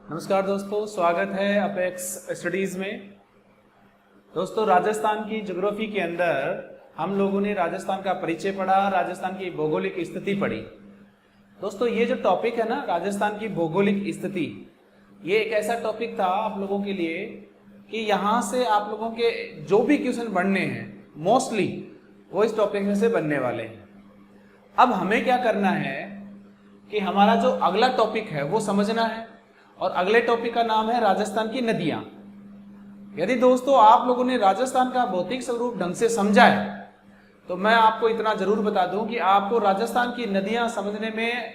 नमस्कार दोस्तों, स्वागत है अपेक्स स्टडीज में। दोस्तों, राजस्थान की ज्योग्राफी के अंदर हम लोगों ने राजस्थान का परिचय पढ़ा, राजस्थान की भौगोलिक स्थिति पढ़ी। दोस्तों, ये जो टॉपिक है ना, राजस्थान की भौगोलिक स्थिति, ये एक ऐसा टॉपिक था आप लोगों के लिए कि यहाँ से आप लोगों के जो भी क्वेश्चन बनने हैं मोस्टली वो इस टॉपिक में से बनने वाले हैं। अब हमें क्या करना है कि हमारा जो अगला टॉपिक है वो समझना है, और अगले टॉपिक का नाम है राजस्थान की नदियां। यदि दोस्तों आप लोगों ने राजस्थान का भौतिक स्वरूप ढंग से समझा है तो मैं आपको इतना जरूर बता दूं कि आपको राजस्थान की नदियां समझने में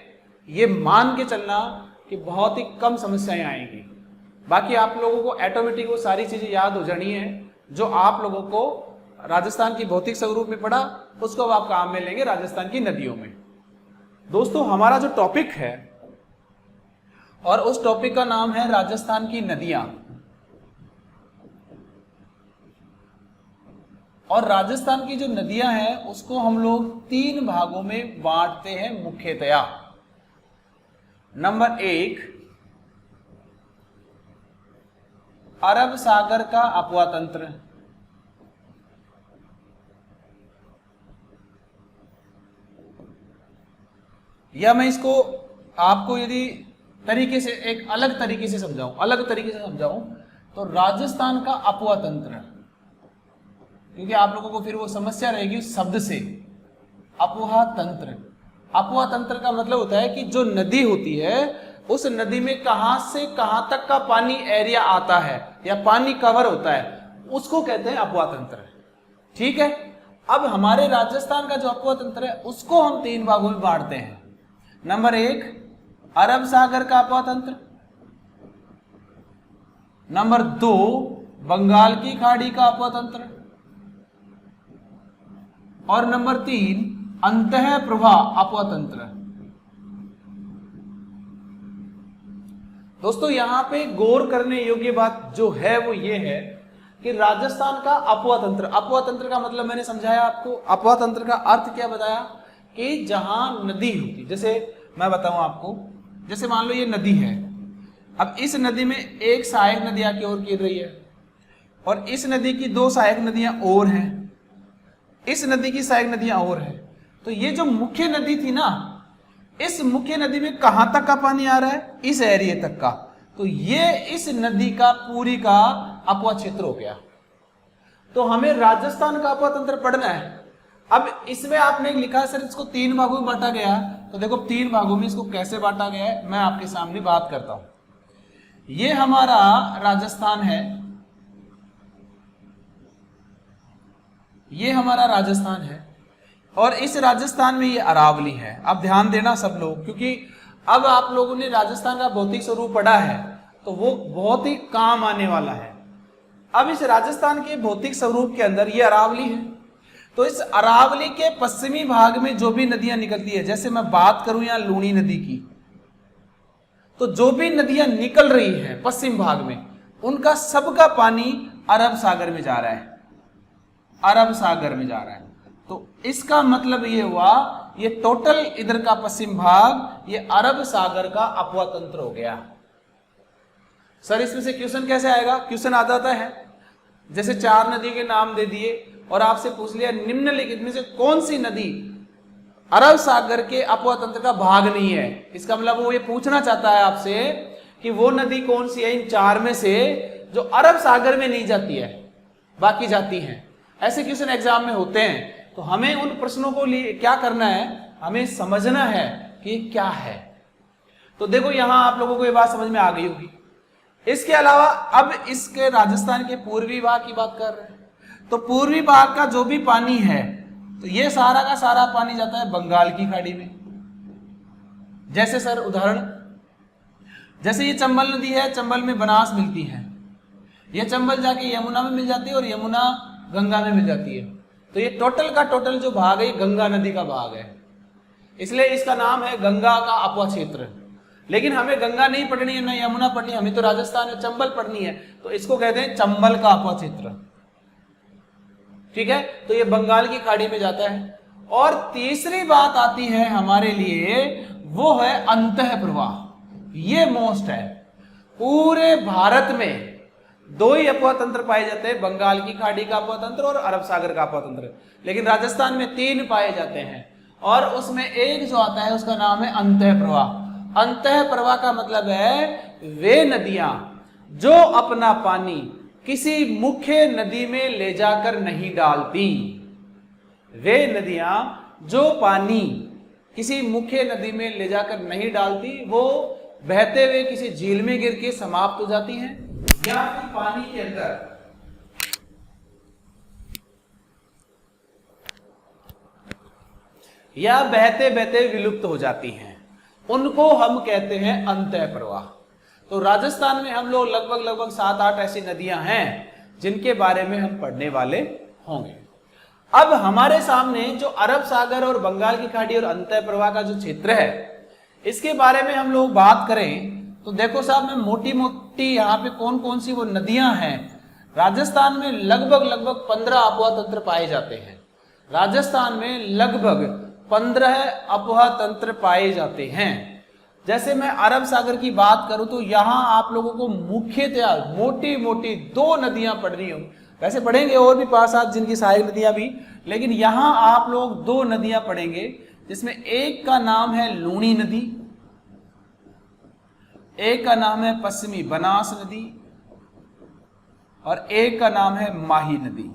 ये मान के चलना कि बहुत ही कम समस्याएं आएंगी। बाकी आप लोगों को ऑटोमेटिक वो सारी चीजें याद हो जानी है जो आप लोगों को राजस्थान की भौतिक स्वरूप में पढ़ा, उसको आप काम में लेंगे राजस्थान की नदियों में। दोस्तों, हमारा जो टॉपिक है और उस टॉपिक का नाम है राजस्थान की नदियां। और राजस्थान की जो नदियां हैं उसको हम लोग 3 भागों में बांटते हैं मुख्यतया। नंबर 1, अरब सागर का अपवा तंत्र। या मैं इसको आपको यदि तरीके से एक अलग तरीके से समझाऊं तो राजस्थान का अपवा तंत्र, क्योंकि आप लोगों को फिर वो समस्या रहेगी उस शब्द से। अपवा तंत्र, अपवा तंत्र का मतलब होता है कि जो नदी होती है उस नदी में कहां से कहां तक का पानी एरिया आता है या पानी कवर होता है, उसको कहते हैं अपवा तंत्र। ठीक है। अब हमारे राजस्थान का जो अपवा तंत्र है उसको हम 3 भागों में बांटते हैं। नंबर 1, अरब सागर का अपवा तंत्र। नंबर 2, बंगाल की खाड़ी का अपवा तंत्र। और नंबर 3, अंतः प्रवाह अपवा तंत्र। दोस्तों, यहां पे गौर करने योग्य बात जो है वो ये है कि राजस्थान का अपवा तंत्र, अपवा तंत्र का मतलब मैंने समझाया आपको। अपवा तंत्र का अर्थ क्या बताया कि जहां नदी होती, जैसे मैं बताऊं आपको, जैसे मान लो ये नदी है। अब इस नदी में एक सहायक नदी आके और गिर रही है और इस नदी की 2 सहायक नदियां और हैं, इस नदी की सहायक नदियां और हैं। तो ये जो मुख्य नदी थी ना, इस मुख्य नदी में कहां तक का पानी आ रहा है? इस एरिया तक का। तो ये इस नदी का पूरी का अपवा क्षेत्र हो गया। तो हमें राजस्थान का अपवा तंत्र पढ़ना है। अब इसमें आपने लिखा सर इसको 3 भागों में बांटा गया, तो देखो 3 भागों में इसको कैसे बांटा गया है मैं आपके सामने बात करता हूं। ये हमारा राजस्थान है, ये हमारा राजस्थान है, और इस राजस्थान में ये अरावली है। अब ध्यान देना सब लोग, क्योंकि अब आप लोगों ने राजस्थान का भौतिक स्वरूप पढ़ा है तो वो बहुत ही काम आने वाला है। अब इस राजस्थान के भौतिक स्वरूप के अंदर ये अरावली है, तो इस अरावली के पश्चिमी भाग में जो भी नदियां निकलती है, जैसे मैं बात करूं यहां लूणी नदी की, तो जो भी नदियां निकल रही है पश्चिम भाग में, उनका सबका पानी अरब सागर में जा रहा है, अरब सागर में जा रहा है। तो इसका मतलब ये हुआ, ये टोटल इधर का पश्चिम भाग ये अरब सागर का अपवा तंत्र हो गया। सर इसमें से क्वेश्चन कैसे आएगा? क्वेश्चन आ जाता है, जैसे 4 नदी के नाम दे दिए और आपसे पूछ लिया निम्नलिखित में से कौन सी नदी अरब सागर के अपवा तंत्र का भाग नहीं है। इसका मतलब वो ये पूछना चाहता है आपसे कि वो नदी कौन सी है इन 4 में से जो अरब सागर में नहीं जाती है, बाकी जाती हैं। ऐसे क्वेश्चन एग्जाम में होते हैं। तो हमें उन प्रश्नों को लिए क्या करना है, हमें समझना है कि क्या है। तो देखो यहां आप लोगों को ये बात समझ में आ गई होगी। इसके अलावा अब इसके राजस्थान के पूर्वी भाग की बात कर रहे हैं, तो पूर्वी भाग का जो भी पानी है तो ये सारा का सारा पानी जाता है बंगाल की खाड़ी में। जैसे सर उदाहरण, जैसे ये चंबल नदी है, चंबल में बनास मिलती है, ये चंबल जाके यमुना में मिल जाती है और यमुना गंगा में मिल जाती है। तो ये टोटल का टोटल जो भाग है ये गंगा नदी का भाग है, इसलिए इसका नाम है गंगा का अपवा क्षेत्र। लेकिन हमें गंगा नहीं पढ़नी है, ना यमुना पढ़नी है, हमें तो राजस्थान में चंबल पढ़नी है, तो इसको कहते हैं चंबल का अपवा क्षेत्र। ठीक है, तो ये बंगाल की खाड़ी में जाता है। और तीसरी बात आती है हमारे लिए, वो है अंतः प्रवाह। ये मोस्ट है। पूरे भारत में दो ही अफवाह तंत्र पाए जाते हैं, बंगाल की खाड़ी का अफवाह तंत्र और अरब सागर का अफवाह तंत्र। लेकिन राजस्थान में 3 पाए जाते हैं, और उसमें एक जो आता है उसका नाम है अंतः प्रवाह। अंतः प्रवाह का मतलब है वे नदियां जो अपना पानी किसी मुख्य नदी में ले जाकर नहीं डालती। वे नदियां जो पानी किसी मुख्य नदी में ले जाकर नहीं डालती, वो बहते हुए किसी झील में गिर के समाप्त हो जाती हैं, या फिर पानी के अंदर या बहते बहते विलुप्त हो जाती हैं, उनको हम कहते हैं अंतः प्रवाह। तो राजस्थान में हम लोग लगभग 7-8 ऐसी नदियां हैं जिनके बारे में हम पढ़ने वाले होंगे। अब हमारे सामने जो अरब सागर और बंगाल की खाड़ी और अंतः प्रवाह का जो क्षेत्र है, इसके बारे में हम लोग बात करें तो देखो साहब, मैं मोटी मोटी यहाँ पे कौन कौन सी वो नदियां हैं। राजस्थान में लगभग 15 अफवाह तंत्र पाए जाते हैं। राजस्थान में लगभग 15 अफवाह तंत्र पाए जाते हैं। जैसे मैं अरब सागर की बात करूं तो यहां आप लोगों को मुख्यतया मोटी मोटी 2 नदियां पढ़नी हो, वैसे पढ़ेंगे और भी 5-7 जिनकी सहायक नदियां भी, लेकिन यहां आप लोग 2 नदियां पढ़ेंगे, जिसमें एक का नाम है लूणी नदी, एक का नाम है पश्चिमी बनास नदी, और एक का नाम है माही नदी।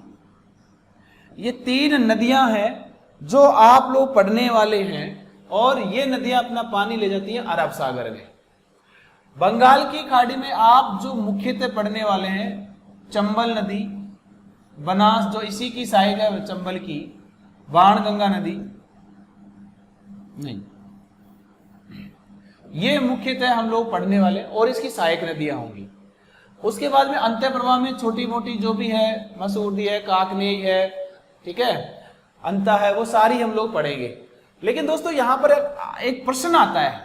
ये 3 नदियां हैं जो आप लोग पढ़ने वाले हैं, और ये नदियां अपना पानी ले जाती हैं अरब सागर में। बंगाल की खाड़ी में आप जो मुख्यतः पढ़ने वाले हैं चंबल नदी, बनास जो इसी की सहायक है चंबल की, बाणगंगा नदी नहीं, ये मुख्यतः हम लोग पढ़ने वाले और इसकी सहायक नदियां होंगी। उसके बाद में अंतः प्रवाह में छोटी मोटी जो भी है, मसूरदी है, काकनेई है, ठीक है, अंता है, वो सारी हम लोग पढ़ेंगे। लेकिन दोस्तों यहां पर एक प्रश्न आता है,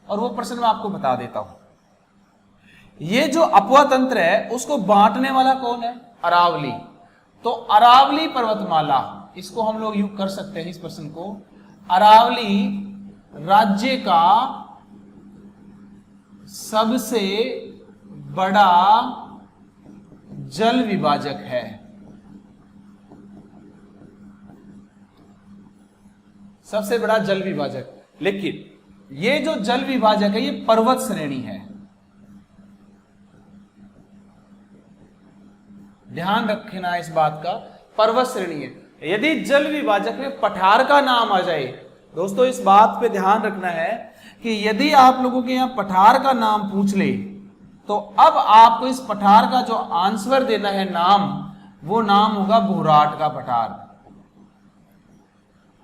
और वो प्रश्न मैं आपको बता देता हूं। ये जो अफवाह तंत्र है उसको बांटने वाला कौन है? अरावली। तो अरावली पर्वतमाला, इसको हम लोग यूं कर सकते हैं इस प्रश्न को, अरावली राज्य का सबसे बड़ा जल विभाजक है। सबसे बड़ा जल विभाजक, लेकिन ये जो जल विभाजक है ये पर्वत श्रेणी है। ध्यान रखना इस बात का, पर्वत श्रेणी है। यदि जल विभाजक में पठार का नाम आ जाए, दोस्तों इस बात पे ध्यान रखना है कि यदि आप लोगों के यहां पठार का नाम पूछ ले तो अब आपको इस पठार का जो आंसर देना है नाम, वो नाम होगा भोराट का पठार।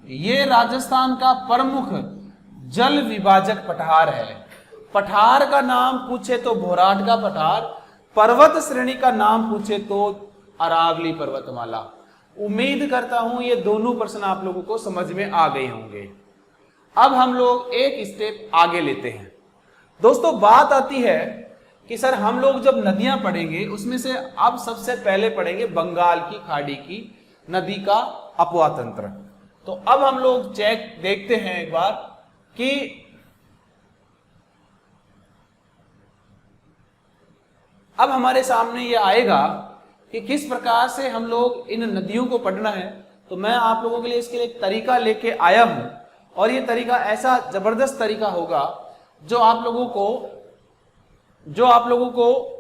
ये राजस्थान का प्रमुख जल विभाजक पठार है। पठार का नाम पूछे तो भोराट का पठार, पर्वत श्रेणी का नाम पूछे तो अरावली पर्वतमाला। उम्मीद करता हूं ये दोनों प्रश्न आप लोगों को समझ में आ गए होंगे। अब हम लोग एक स्टेप आगे लेते हैं। दोस्तों बात आती है कि सर हम लोग जब नदियां पढ़ेंगे उसमें से अब सबसे पहले पढ़ेंगे बंगाल की खाड़ी की नदी का अफवाह तंत्र। तो अब हम लोग देखते हैं एक बार कि अब हमारे सामने ये आएगा कि किस प्रकार से हम लोग इन नदियों को पढ़ना है। तो मैं आप लोगों के लिए इसके लिए एक तरीका लेके आया हूं, और ये तरीका ऐसा जबरदस्त तरीका होगा जो आप लोगों को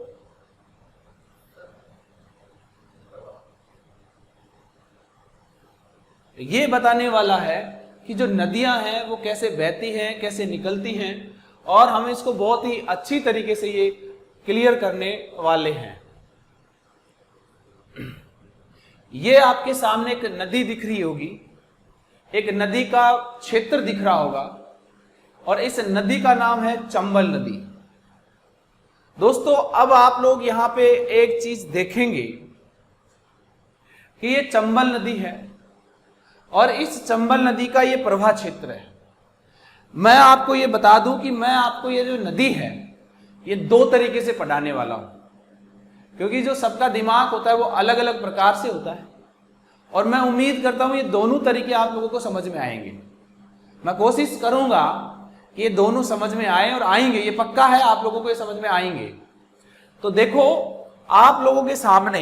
ये बताने वाला है कि जो नदियां हैं वो कैसे बहती हैं, कैसे निकलती हैं, और हम इसको बहुत ही अच्छी तरीके से ये क्लियर करने वाले हैं। ये आपके सामने एक नदी दिख रही होगी, एक नदी का क्षेत्र दिख रहा होगा, और इस नदी का नाम है चंबल नदी। दोस्तों अब आप लोग यहां पे एक चीज देखेंगे कि ये चंबल नदी है, और इस चंबल नदी का ये प्रवाह क्षेत्र है। मैं आपको ये बता दूं कि मैं आपको ये जो नदी है ये 2 तरीके से पढ़ाने वाला हूं, क्योंकि जो सबका दिमाग होता है वो अलग अलग प्रकार से होता है, और मैं उम्मीद करता हूं ये दोनों तरीके आप लोगों को समझ में आएंगे। मैं कोशिश करूंगा कि ये दोनों समझ में आए, और आएंगे, ये पक्का है, आप लोगों को ये समझ में आएंगे। तो देखो आप लोगों के सामने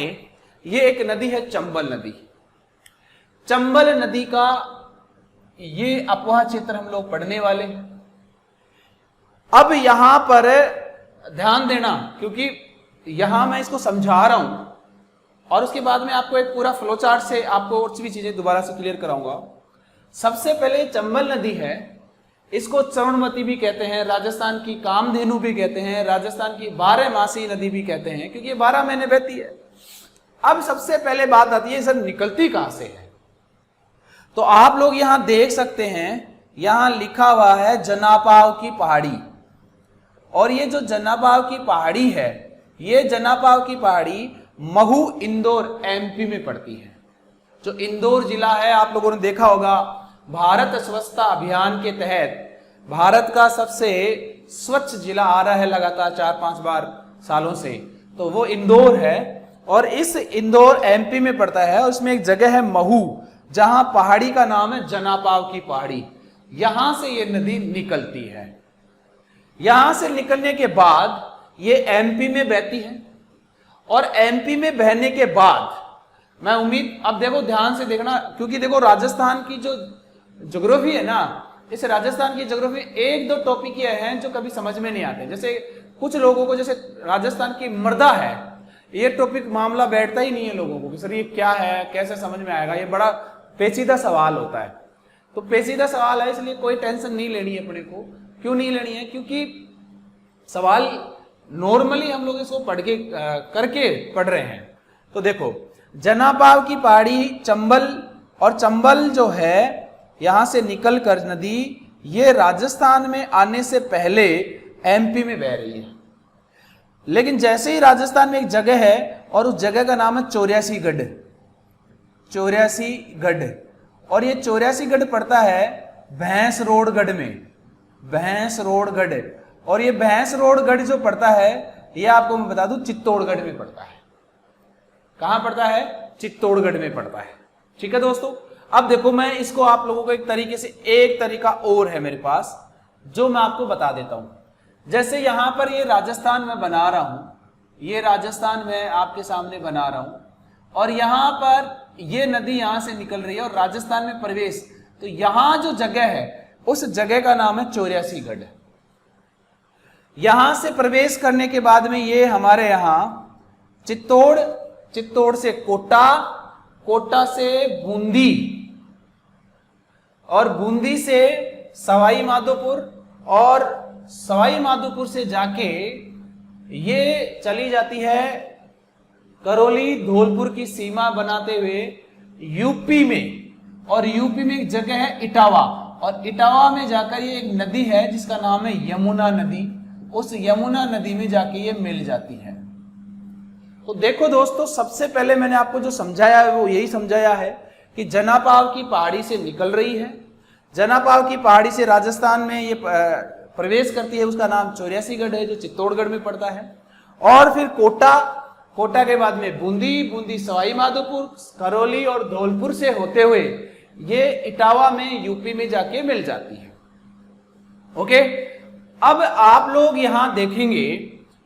ये एक नदी है, चंबल नदी। चंबल नदी का ये अपवाह चित्र हम लोग पढ़ने वाले हैं। अब यहां पर ध्यान देना, क्योंकि यहां मैं इसको समझा रहा हूं और उसके बाद में आपको एक पूरा फ्लो चार्ट से आपको और भी चीजें दोबारा से क्लियर कराऊंगा। सबसे पहले चंबल नदी है, इसको चरणवती भी कहते हैं, राजस्थान की कामधेनु भी कहते हैं, राजस्थान की 12 नदी भी कहते हैं, क्योंकि ये 12 महीने बहती है। अब सबसे पहले बात आती है, सर निकलती कहां से है? तो आप लोग यहां देख सकते हैं, यहां लिखा हुआ है जनापाव की पहाड़ी, और ये जो जनापाव की पहाड़ी है, ये जनापाव की पहाड़ी महू इंदौर एमपी में पड़ती है। जो इंदौर जिला है, आप लोगों ने देखा होगा, भारत स्वच्छता अभियान के तहत भारत का सबसे स्वच्छ जिला आ रहा है लगातार 4-5 बार सालों से, तो वो इंदौर है। और इस इंदौर एमपी में पड़ता है, उसमें एक जगह है महू, जहां पहाड़ी का नाम है जनापाव की पहाड़ी। यहां से ये नदी निकलती है। यहां से निकलने के बाद ये एमपी में बहती है, और एमपी में बहने के बाद मैं उम्मीद, अब देखो ध्यान से देखना, क्योंकि देखो राजस्थान की जो ज्योग्राफी है ना, इस राजस्थान की ज्योग्राफी 1-2 टॉपिक ये हैं जो कभी समझ में नहीं आते। जैसे कुछ लोगों को, जैसे राजस्थान की मृदा है, ये टॉपिक मामला बैठता ही नहीं है लोगों को कि सर ये क्या है, कैसे समझ में आएगा, ये बड़ा पेचीदा सवाल होता है। तो पेचीदा सवाल है, इसलिए कोई टेंशन नहीं लेनी है अपने को। क्यों नहीं लेनी है? क्योंकि सवाल नॉर्मली हम लोग इसको पढ़ के करके पढ़ रहे हैं। तो देखो जनापाव की पहाड़ी चंबल, और चंबल जो है यहां से निकल कर नदी ये राजस्थान में आने से पहले एमपी में बह रही है। लेकिन जैसे ही राजस्थान में एक जगह है, और उस जगह का नाम है 84गढ़। 84गढ़, और ये 84गढ़ पड़ता है भैंसरोडगढ़ में, भैंसरोडगढ़। और ये भैंसरोडगढ़ जो पड़ता है, ये आपको मैं बता दूं चित्तौड़गढ़ में पड़ता है। कहां पड़ता है? चित्तौड़गढ़ में पड़ता है। ठीक है दोस्तों, अब देखो मैं इसको आप लोगों को एक तरीके से, एक तरीका और है मेरे पास जो मैं आपको बता देता हूं। जैसे यहां पर ये राजस्थान में बना रहा हूं, ये राजस्थान में आपके सामने बना रहा हूं, और यहां पर ये नदी यहां से निकल रही है और राजस्थान में प्रवेश, तो यहां जो जगह है उस जगह का नाम है 84गढ़। यहां से प्रवेश करने के बाद में ये हमारे यहां चित्तौड़, चित्तौड़ से कोटा, कोटा से बूंदी, और बूंदी से सवाई माधोपुर, और सवाई माधोपुर से जाके ये चली जाती है करौली धौलपुर की सीमा बनाते हुए यूपी में, और यूपी में एक जगह है इटावा, और इटावा में जाकर ये एक नदी है जिसका नाम है यमुना नदी। उस यमुना नदी में जाके ये मिल जाती है। तो देखो दोस्तों, सबसे पहले मैंने आपको जो समझाया है वो यही समझाया है कि जनापाव की पहाड़ी से निकल रही है, जनापाव की पहाड़ी से राजस्थान में ये प्रवेश करती है, उसका नाम 84गढ़ है जो चित्तौड़गढ़ में पड़ता है। और फिर कोटा, कोटा के बाद में बूंदी, बूंदी सवाई माधोपुर, करौली और धौलपुर से होते हुए ये इटावा में यूपी में जाके मिल जाती है। ओके, अब आप लोग यहां देखेंगे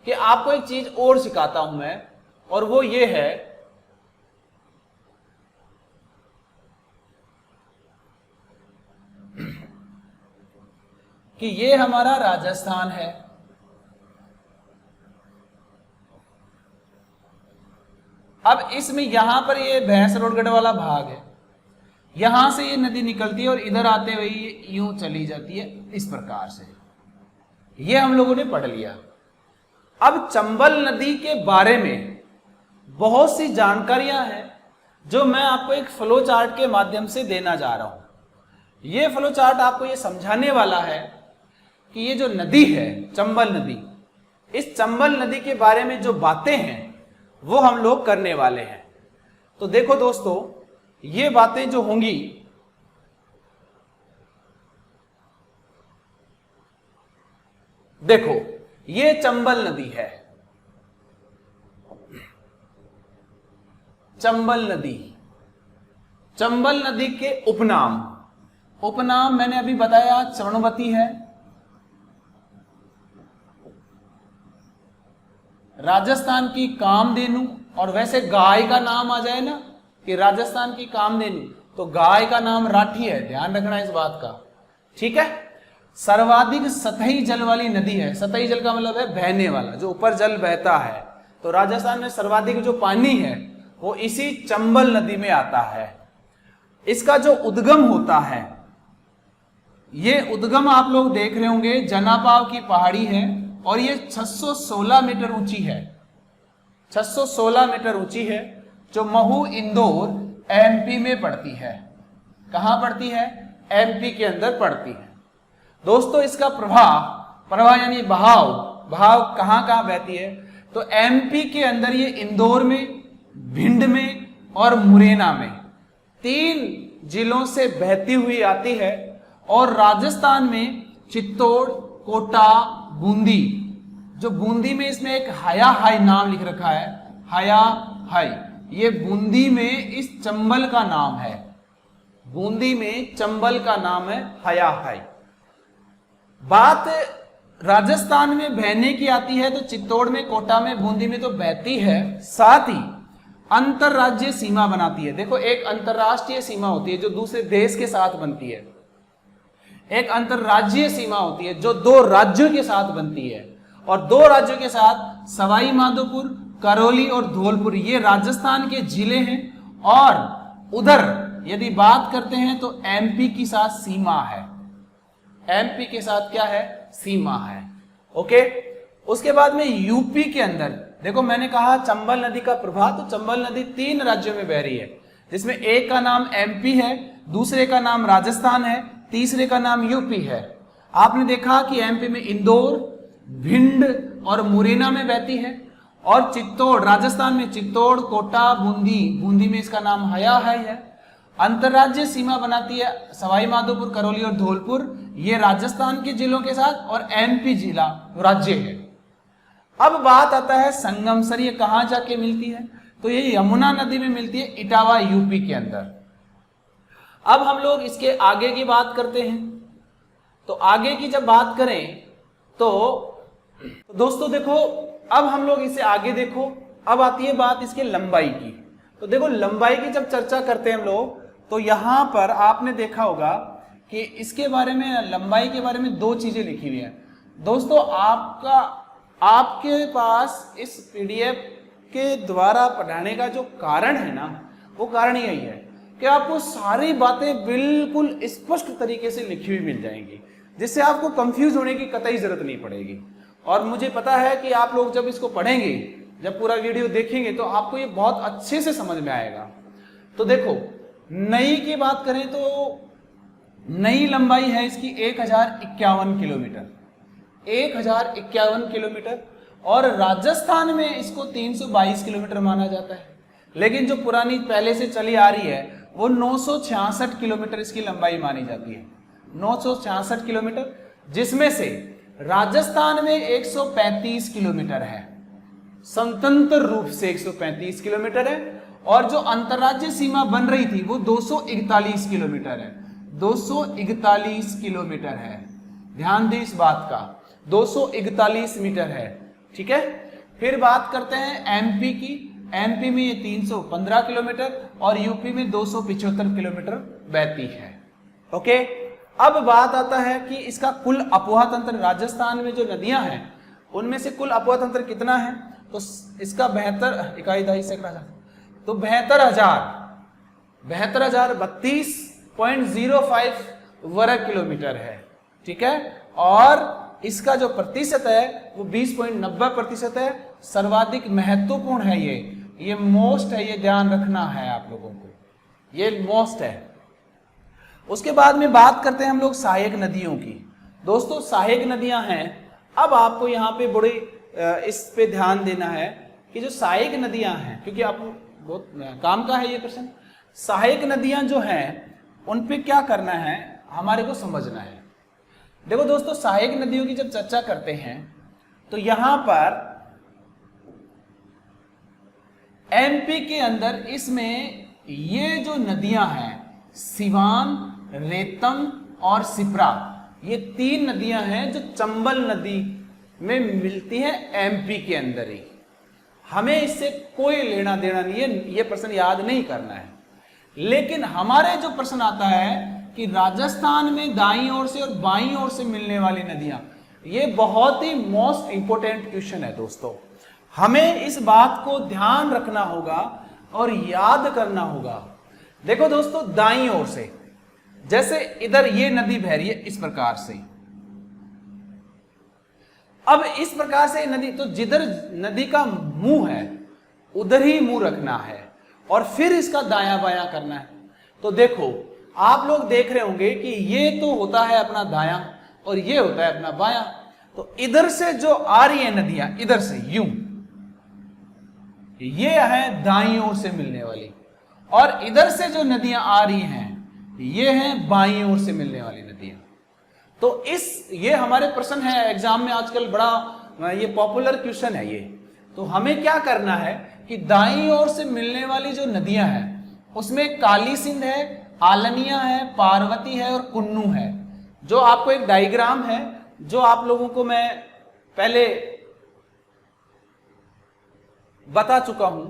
कि आपको एक चीज और सिखाता हूं मैं, और वो ये है कि ये हमारा राजस्थान है, अब इसमें यहां पर ये भैंसरोडगढ़ वाला भाग है, यहां से ये नदी निकलती है और इधर आते हुए ये यूं चली जाती है इस प्रकार से। ये हम लोगों ने पढ़ लिया। अब चंबल नदी के बारे में बहुत सी जानकारियां हैं जो मैं आपको एक फ्लो चार्ट के माध्यम से देना जा रहा हूं। ये फ्लो चार्ट आपको ये समझाने वाला है कि ये जो नदी है चंबल नदी, इस चंबल नदी के बारे में जो बातें हैं वो हम लोग करने वाले हैं। तो देखो दोस्तों, ये बातें जो होंगी, देखो ये चंबल नदी है, चंबल नदी, चंबल नदी के उपनाम, उपनाम मैंने अभी बताया चरणवती है, राजस्थान की कामधेनु, और वैसे गाय का नाम आ जाए ना कि राजस्थान की कामधेनु, तो गाय का नाम राठी है, ध्यान रखना इस बात का, ठीक है। सर्वाधिक सतही जल वाली नदी है, सतही जल का मतलब है बहने वाला, जो ऊपर जल बहता है, तो राजस्थान में सर्वाधिक जो पानी है वो इसी चंबल नदी में आता है। इसका जो उद्गम होता है, ये उद्गम आप लोग देख रहे होंगे, जनापाव की पहाड़ी है और ये 616 मीटर ऊंची है, 616 मीटर ऊंची है, जो महू इंदौर एमपी में पड़ती है। कहां पड़ती है? एमपी के अंदर पड़ती है। दोस्तों इसका प्रवाह यानी बहाव कहां कहां बहती है? तो एमपी के अंदर ये इंदौर में, भिंड में और मुरैना में 3 जिलों से बहती हुई आती है, और राजस्थान में चित्तौड़, कोटा, बूंदी, जो बूंदी में इसमें एक हया हाई नाम लिख रखा है, हया हाई, ये बूंदी में इस चंबल का नाम है, बूंदी में चंबल का नाम है हया हाई। बात राजस्थान में बहने की आती है तो चित्तौड़ में, कोटा में, बूंदी में तो बहती है, साथ ही अंतरराज्यीय सीमा बनाती है। देखो एक अंतरराष्ट्रीय सीमा होती है जो दूसरे देश के साथ बनती है, एक अंतरराज्यीय सीमा होती है जो 2 राज्यों के साथ बनती है, और 2 राज्यों के साथ सवाई माधोपुर, करौली और धौलपुर ये राजस्थान के जिले हैं, और उधर यदि बात करते हैं तो एमपी के साथ सीमा है, एमपी के साथ क्या है? सीमा है। ओके, उसके बाद में यूपी के अंदर देखो, मैंने कहा चंबल नदी का प्रवाह, तो चंबल नदी 3 राज्यों में बह रही है, जिसमें एक का नाम एमपी है, दूसरे का नाम राजस्थान है, तीसरे का नाम यूपी है। आपने देखा कि एमपी में इंदौर, भिंड और मुरैना में बहती है, और चित्तौड़, राजस्थान में चित्तौड़, कोटा, बूंदी में इसका नाम हया है। अंतरराज्यीय सीमा बनाती है सवाई माधोपुर, करौली और धौलपुर, ये राजस्थान के जिलों के साथ, और एमपी जिला राज्य है। अब बात आता है संगमसर, ये कहां जाके मिलती है? तो ये यमुना नदी में मिलती है, इटावा यूपी के अंदर। अब हम लोग इसके आगे की बात करते हैं, तो आगे की जब बात करें तो दोस्तों देखो, अब हम लोग इसे आगे देखो, अब आती है बात इसके लंबाई की। तो देखो लंबाई की जब चर्चा करते हैं हम लोग, तो यहां पर आपने देखा होगा कि इसके बारे में, लंबाई के बारे में 2 चीजें लिखी हुई हैं। दोस्तों आपके पास इस पीडीएफ के द्वारा पढ़ाने का जो कारण है ना, वो कारण यही है कि आपको सारी बातें बिल्कुल स्पष्ट तरीके से लिखी हुई मिल जाएंगी, जिससे आपको कंफ्यूज होने की कतई जरूरत नहीं पड़ेगी। और मुझे पता है कि आप लोग जब इसको पढ़ेंगे, जब पूरा वीडियो देखेंगे, तो आपको ये बहुत अच्छे से समझ में आएगा। तो देखो नई की बात करें तो नई लंबाई है इसकी 1051 किलोमीटर, 1051 किलोमीटर, और राजस्थान में इसको 322 किलोमीटर माना जाता है। लेकिन जो पुरानी पहले से चली आ रही है वो 966 किलोमीटर इसकी लंबाई मानी जाती है, 966 किलोमीटर, जिसमें से राजस्थान में 135 किलोमीटर है, स्वतंत्र रूप से 135 किलोमीटर है, और जो अंतरराज्यीय सीमा बन रही थी वो 241 किलोमीटर है, 241 किलोमीटर है, ध्यान दें इस बात का, 241 मीटर है, ठीक है। फिर बात करते हैं एमपी की, एमपी में ये 315 किलोमीटर और यूपी में 275 किलोमीटर बहती है। ओके, अब बात आता है कि इसका कुल अपोहा तंत्र, राजस्थान में जो नदियां हैं उनमें से कुल अपोहा तंत्र कितना है? तो इसका 72 इकाई दहाई सैकड़ा, तो 72,032.05 वर्ग किलोमीटर है, ठीक है। और इसका जो प्रतिशत है वो 20.90% है। सर्वाधिक महत्वपूर्ण है ये मोस्ट है, ये ध्यान रखना है आप लोगों को, ये मोस्ट है। उसके बाद में बात करते हैं हम लोग सहायक नदियों की। दोस्तों सहायक नदियां हैं, अब आपको यहाँ पे बड़े इस पे ध्यान देना है कि जो सहायक नदियां हैं, क्योंकि आपको बहुत काम का है ये प्रश्न, सहायक नदियां जो हैं उन पे क्या करना है हमारे को समझना है। देखो दोस्तों, सहायक नदियों की जब चर्चा करते हैं तो यहां पर एमपी के अंदर इसमें ये जो नदियां हैं, सिवान, रेतम और सिप्रा, ये 3 नदियां हैं जो चंबल नदी में मिलती हैं एमपी के अंदर ही, हमें इससे कोई लेना देना नहीं है, ये प्रश्न याद नहीं करना है। लेकिन हमारे जो प्रश्न आता है कि राजस्थान में दाईं ओर से और बाईं ओर से मिलने वाली नदियां, ये बहुत ही मोस्ट इंपोर्टेंट क्वेश्चन है दोस्तों। हमें इस बात को ध्यान रखना होगा और याद करना होगा। देखो दोस्तों, दाईं ओर से जैसे इधर ये नदी बह रही है इस प्रकार से, अब इस प्रकार से नदी, तो जिधर नदी का मुंह है उधर ही मुंह रखना है और फिर इसका दायां बायां करना है। तो देखो, आप लोग देख रहे होंगे कि ये तो होता है अपना दायां और ये होता है अपना बायां। तो इधर से जो आ रही है नदियां, इधर से यूं, ये है दाईं ओर से मिलने वाली, और इधर से जो नदियां आ रही हैं ये हैं बाईं ओर से मिलने वाली नदियां। तो ये हमारे प्रश्न है एग्जाम में आजकल, बड़ा ये पॉपुलर क्वेश्चन है ये। तो हमें क्या करना है कि दाईं ओर से मिलने वाली जो नदियां हैं उसमें काली सिंध है, आलनिया है, पार्वती है और कुन्नू है। जो आपको एक डायग्राम है जो आप लोगों को मैं पहले बता चुका हूं।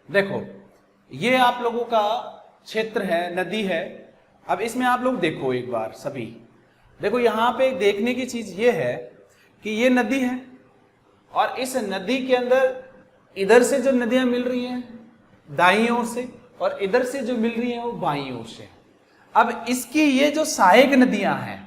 देखो, ये आप लोगों का क्षेत्र है, नदी है। अब इसमें आप लोग देखो एक बार सभी, देखो यहां पे देखने की चीज ये है कि ये नदी है और इस नदी के अंदर इधर से जो नदियां मिल रही हैं दाईं ओर से और इधर से जो मिल रही हैं वो बाईं ओर से। अब इसकी ये जो सहायक नदियां हैं,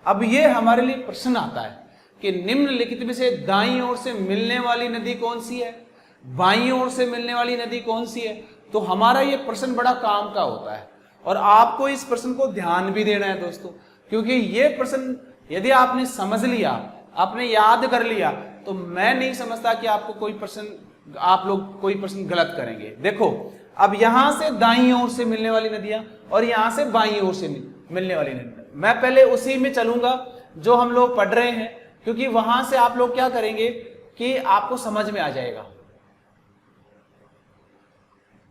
अब ये हमारे लिए प्रश्न आता है कि निम्नलिखित में से दाईं ओर से मिलने वाली नदी कौन सी है, बाईं ओर से मिलने वाली नदी कौन सी है। तो हमारा ये प्रश्न बड़ा काम का होता है और आपको इस प्रश्न को ध्यान भी देना है दोस्तों, क्योंकि ये प्रश्न यदि आपने समझ लिया, आपने याद कर लिया, तो मैं नहीं समझता कि आपको कोई प्रश्न, आप लोग कोई प्रश्न गलत करेंगे। देखो, अब यहां से दाईं ओर से मिलने वाली नदियां और यहां से बाईं ओर से मिलने वाली नदियां, मैं पहले उसी में चलूंगा जो हम लोग पढ़ रहे हैं, क्योंकि वहां से आप लोग क्या करेंगे कि आपको समझ में आ जाएगा।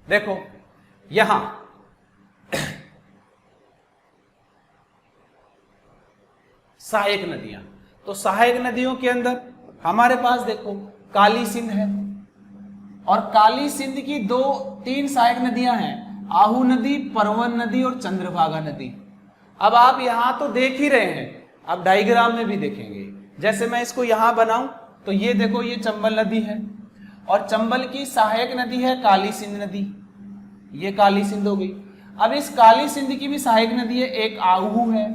देखो यहां सहायक नदियां, तो सहायक नदियों के अंदर हमारे पास देखो काली सिंध है और काली सिंध की 2-3 सहायक नदियां हैं, आहू नदी, परवन नदी और चंद्रभागा नदी। अब आप यहां तो देख ही रहे हैं, आप डायग्राम में भी देखेंगे। जैसे मैं इसको यहां बनाऊं तो ये देखो, ये चंबल नदी है और चंबल की सहायक नदी है काली सिंध नदी, ये काली सिंध हो गई। अब इस काली सिंध की भी सहायक नदी है, एक आहू है,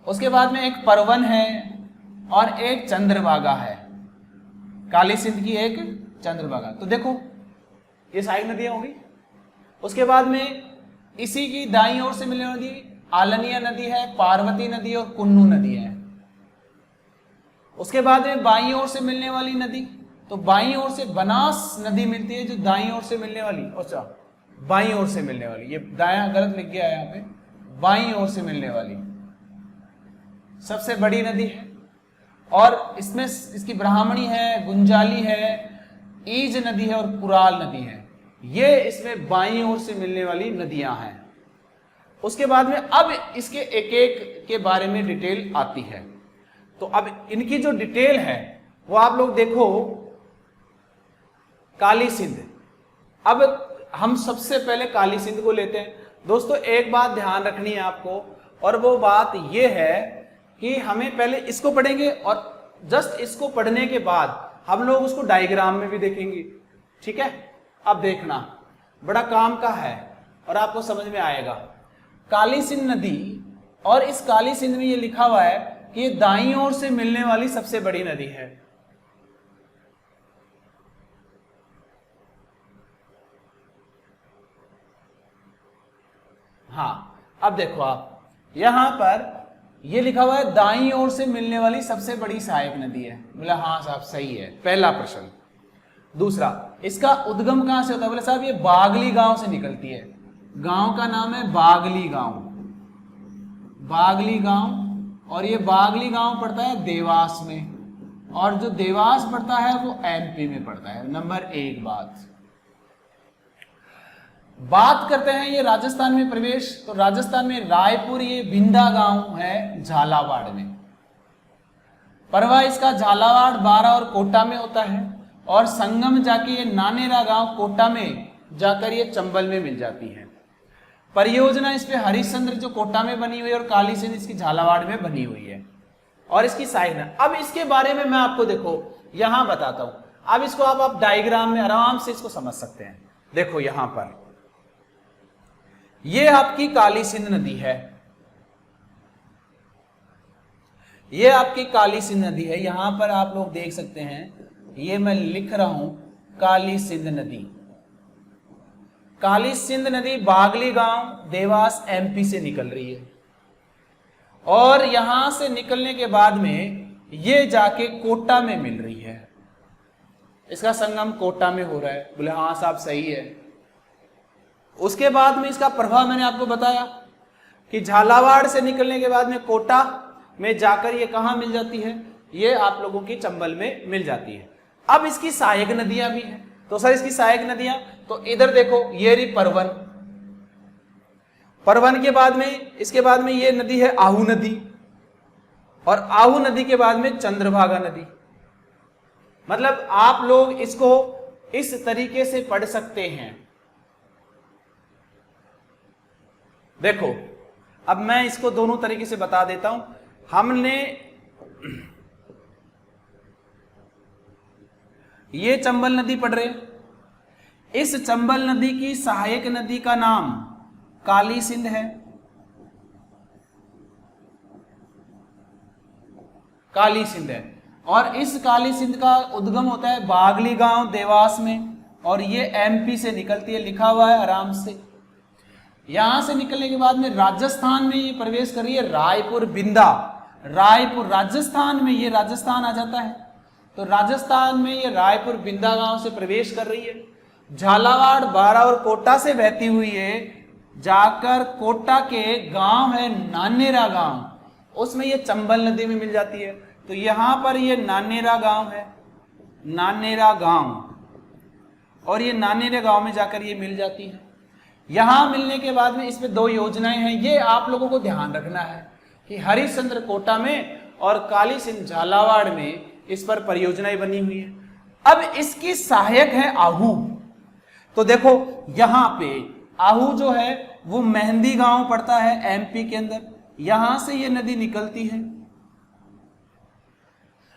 उसके बाद में एक परवन है और एक चंद्रभागा है। काली सिंध की एक, चंद्रभागा। तो देखो ये सहायक नदियां होगी। उसके बाद में इसी की दाईं ओर से मिलने वाली आलनिया नदी है, पार्वती नदी और कुन्नू नदी है। उसके बाद में बाईं ओर से मिलने वाली नदी, तो बाईं ओर से बनास नदी मिलती है जो दाईं ओर से मिलने वाली, अच्छा बाईं ओर से मिलने वाली, ये दायां गलत लिख गया है यहाँ पे, बाईं ओर से मिलने वाली सबसे बड़ी नदी है। और इसमें इसकी ब्राह्मणी है, गुंजाली है, ईज नदी है और कुराल नदी है। ये इसमें बाईं ओर से मिलने वाली नदियां हैं। उसके बाद में अब इसके एक एक के बारे में डिटेल आती है। तो अब इनकी जो डिटेल है वो आप लोग देखो। काली सिंध, अब हम सबसे पहले काली सिंध को लेते हैं। दोस्तों एक बात ध्यान रखनी है आपको, और वो बात ये है कि हमें पहले इसको पढ़ेंगे और जस्ट इसको पढ़ने के बाद हम लोग उसको डायग्राम में भी देखेंगे, ठीक है। अब देखना बड़ा काम का है और आपको समझ में आएगा। काली सिंध नदी, और इस काली सिंध में ये लिखा हुआ है कि ये दाईं ओर से मिलने वाली सबसे बड़ी नदी है। हाँ, अब देखो आप यहां पर ये लिखा हुआ है दाईं ओर से मिलने वाली सबसे बड़ी सहायक नदी है। बोला हाँ साहब सही है, पहला प्रश्न। दूसरा, इसका उद्गम कहां से होता है? बोले साहब ये बागली गांव से निकलती है। गांव का नाम है बागली गांव, बागली गांव। और ये बागली गांव पड़ता है देवास में, और जो देवास पड़ता है वो एमपी में पड़ता है। नंबर 1 बात करते हैं ये राजस्थान में प्रवेश। तो राजस्थान में रायपुर ये भिंदा गांव है झालावाड़ में। परवा इसका झालावाड़, बारा और कोटा में होता है, और संगम जाके ये नानेरा गांव कोटा में जाकर ये चंबल में मिल जाती है। परियोजना इस पे हरिश्चंद्र जो कोटा में बनी हुई है, और काली सिंध इसकी झालावाड़ में बनी हुई है, और इसकी साइड है। अब इसके बारे में मैं आपको देखो यहां बताता हूं। अब इसको आप डायग्राम में आराम से इसको समझ सकते हैं। देखो यहां पर ये आपकी काली सिंध नदी है, ये आपकी काली सिंध नदी है। यहां पर आप लोग देख सकते हैं, ये मैं लिख रहा हूं काली सिंध नदी। काली सिंध नदी बागली गांव देवास एमपी से निकल रही है, और यहां से निकलने के बाद में ये जाके कोटा में मिल रही है। इसका संगम कोटा में हो रहा है। बोले हाँ साहब सही है। उसके बाद में इसका प्रभाव मैंने आपको बताया कि झालावाड़ से निकलने के बाद में कोटा में जाकर ये कहां मिल जाती है, ये आप लोगों की चंबल में मिल जाती है। अब इसकी सहायक नदियां भी हैं। तो सर इसकी सहायक नदियां, तो इधर देखो ये रही परवन, परवन के बाद में इसके बाद में ये नदी है आहू नदी, और आहू नदी के बाद में चंद्रभागा नदी। मतलब आप लोग इसको इस तरीके से पढ़ सकते हैं। देखो अब मैं इसको दोनों तरीके से बता देता हूं। हमने ये चंबल नदी पढ़ रहे, इस चंबल नदी की सहायक नदी का नाम काली सिंध है, काली सिंध है। और इस काली सिंध का उद्गम होता है बागली गांव देवास में, और ये एमपी से निकलती है, लिखा हुआ है आराम से। यहां से निकलने के बाद में राजस्थान में ये प्रवेश कर रही है रायपुर बिंदा, रायपुर राजस्थान में, ये राजस्थान आ जाता है। तो राजस्थान में ये रायपुर बिंदा गांव से प्रवेश कर रही है, झालावाड़, बारा और कोटा से बहती हुई है, जाकर कोटा के गांव है नानेरा गांव, उसमें ये चंबल नदी में मिल जाती है। तो यहां पर ये नानेरा गांव है, नानेरा गांव, और ये नानेरा गांव में जाकर ये मिल जाती है। यहां मिलने के बाद में इसमें 2 योजनाएं हैं, ये आप लोगों को ध्यान रखना है कि हरिश्चंद्र कोटा में और काली सिंध झालावाड़ में इस पर परियोजनाएं बनी हुई है। अब इसकी सहायक है आहू। तो देखो यहां पे आहू जो है वो मेहंदी गांव पड़ता है एमपी के अंदर, यहां से ये नदी निकलती है।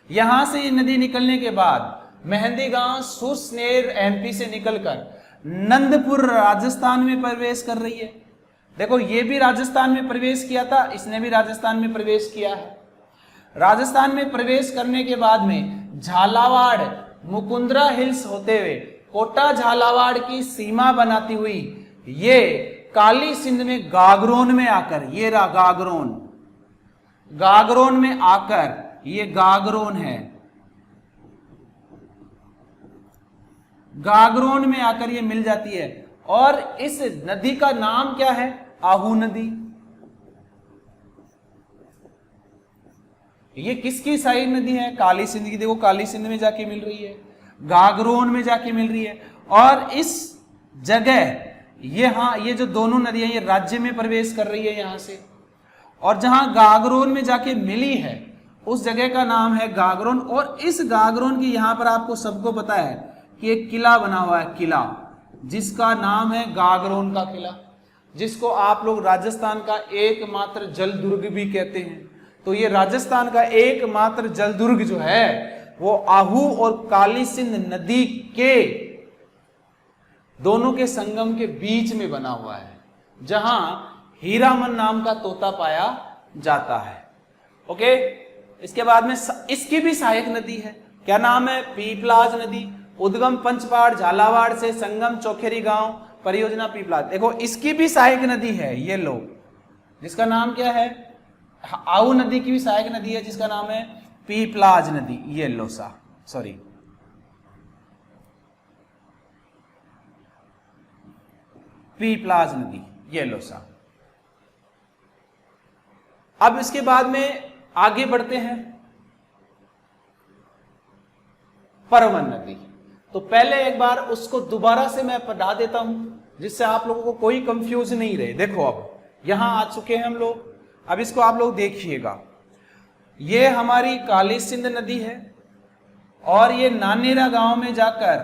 यहां से ये नदी निकलने के बाद मेहंदी गांव सुसनेर एमपी से निकलकर नंदपुर राजस्थान में प्रवेश कर रही है। देखो ये भी राजस्थान में प्रवेश किया था, इसने भी राजस्थान में प्रवेश किया है। राजस्थान में प्रवेश करने के बाद में झालावाड़ मुकुंदरा हिल्स होते हुए कोटा झालावाड़ की सीमा बनाती हुई ये काली सिंध में गागरोन में आकर, ये रहा गागरोन, गागरोन में आकर, ये गागरोन है, गागरोन में आकर ये मिल जाती है। और इस नदी का नाम क्या है, आहू नदी। ये किसकी साइड नदी है, काली सिंध की। देखो काली सिंध में जाके मिल रही है, गागरोन में जाके मिल रही है, और इस जगह ये, हाँ ये जो दोनों नदियां ये राज्य में प्रवेश कर रही है यहां से, और जहां गागरोन में जाके मिली है उस जगह का नाम है गागरोन। और इस गागरोन की यहां पर आपको सबको पता है कि एक किला बना हुआ है, किला जिसका नाम है गागरोन का किला, जिसको आप लोग राजस्थान का एकमात्र जल दुर्ग भी कहते हैं। तो ये राजस्थान का एकमात्र जल दुर्ग जो है वो आहू और काली सिंध नदी के दोनों के संगम के बीच में बना हुआ है, जहां हीरामन नाम का तोता पाया जाता है। ओके, इसके बाद में इसकी भी सहायक नदी है, क्या नाम है, पीपलाज नदी। उद्गम पंचपाड़ झालावाड़ से, संगम चौखेरी गांव, परियोजना पीपलाज। देखो इसकी भी सहायक नदी है, ये लो, जिसका नाम क्या है, आहू नदी की भी सहायक नदी है जिसका नाम है पीपलाज नदी। ये लो सा, सॉरी, पीपलाज नदी, ये लो साहब। अब इसके बाद में आगे बढ़ते हैं, परवन नदी। तो पहले एक बार उसको दोबारा से मैं पढ़ा देता हूं जिससे आप लोगों को कोई कंफ्यूज नहीं रहे। देखो अब यहां आ चुके हैं हम लोग, अब इसको आप लोग देखिएगा। ये हमारी काली सिंध नदी है और ये नानेरा गांव में जाकर,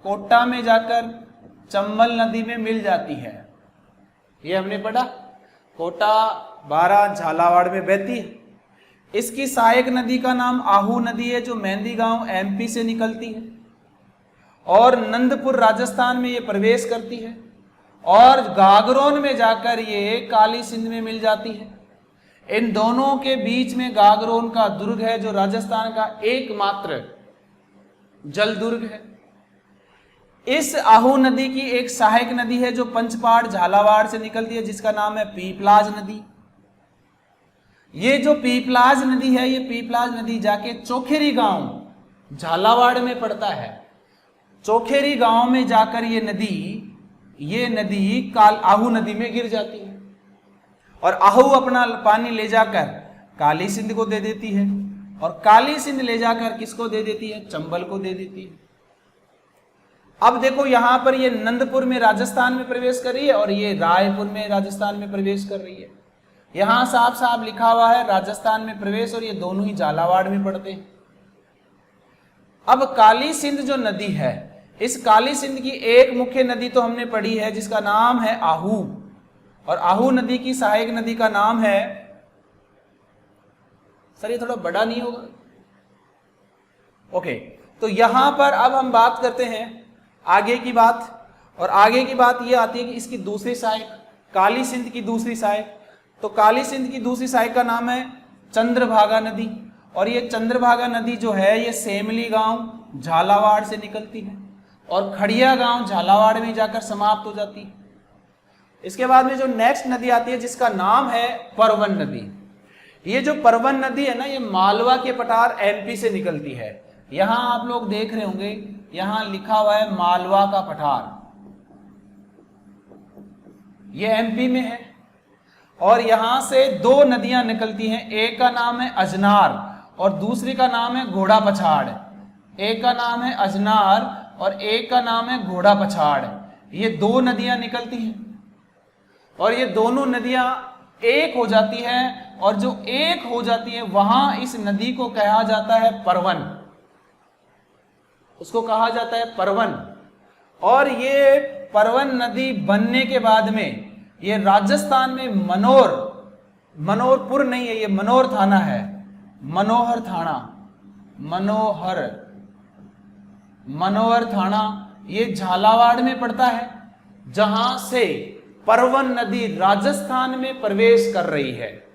कोटा में जाकर चंबल नदी में मिल जाती है। ये हमने पढ़ा, कोटा बारा झालावाड़ में बहती है। इसकी सहायक नदी का नाम आहू नदी है जो मेहंदी गांव एमपी से निकलती है और नंदपुर राजस्थान में ये प्रवेश करती है और गागरोन में जाकर ये काली सिंध में मिल जाती है। इन दोनों के बीच में गागरोन का दुर्ग है जो राजस्थान का एकमात्र जल दुर्ग है। इस आहू नदी की एक सहायक नदी है जो पंचपाड़ झालावाड़ से निकलती है जिसका नाम है पीपलाज नदी। ये जो पीपलाज नदी है, ये पीपलाज नदी जाके चोखेरी गांव झालावाड़ में पड़ता है। चोखेरी गांव में जाकर ये नदी आहू नदी में गिर जाती है और आहू अपना पानी ले जाकर काली सिंध को दे देती है और काली सिंध ले जाकर किसको दे देती है? चंबल को दे देती है। अब देखो यहां पर ये नंदपुर में राजस्थान में प्रवेश कर रही है और ये रायपुर में राजस्थान में प्रवेश कर रही है। यहां साफ साफ लिखा हुआ है राजस्थान में प्रवेश और ये दोनों ही झालावाड़ में पड़ते हैं। अब काली सिंध जो नदी है, इस काली सिंध की एक मुख्य नदी तो हमने पढ़ी है जिसका नाम है आहू, और आहू नदी की सहायक नदी का नाम है, सर ये थोड़ा बड़ा नहीं होगा? ओके, तो यहां पर अब हम बात करते हैं आगे की बात, और आगे की बात यह आती है कि इसकी दूसरी सहायक, काली सिंध की दूसरी सहायक, तो काली सिंध की दूसरी सहायक का नाम है चंद्रभागा नदी, और ये चंद्रभागा नदी जो है ये सेमली गांव झालावाड़ से निकलती है और खड़िया गांव झालावाड़ में जाकर समाप्त हो जाती है। इसके बाद में जो नेक्स्ट नदी आती है जिसका नाम है परवन नदी। ये जो परवन नदी है ना, ये मालवा के पठार एमपी से निकलती है। यहां आप लोग देख रहे होंगे, यहां लिखा हुआ है मालवा का पठार, ये एमपी में है और यहां से दो नदियां निकलती हैं, एक का नाम है अजनार और दूसरी का नाम है घोड़ा पछाड़। एक का नाम है अजनार और एक का नाम है घोड़ा पछाड़। ये दो नदियां निकलती हैं और ये दोनों नदियां एक हो जाती हैं, और जो एक हो जाती है वहां इस नदी को कहा जाता है परवन, उसको कहा जाता है परवन। और ये परवन नदी बनने के बाद में ये राजस्थान में मनोरपुर नहीं है, ये मनोर थाना है, मनोहर थाना, मनोहर थाना, ये झालावाड़ में पड़ता है, जहां से परवन नदी राजस्थान में प्रवेश कर रही है।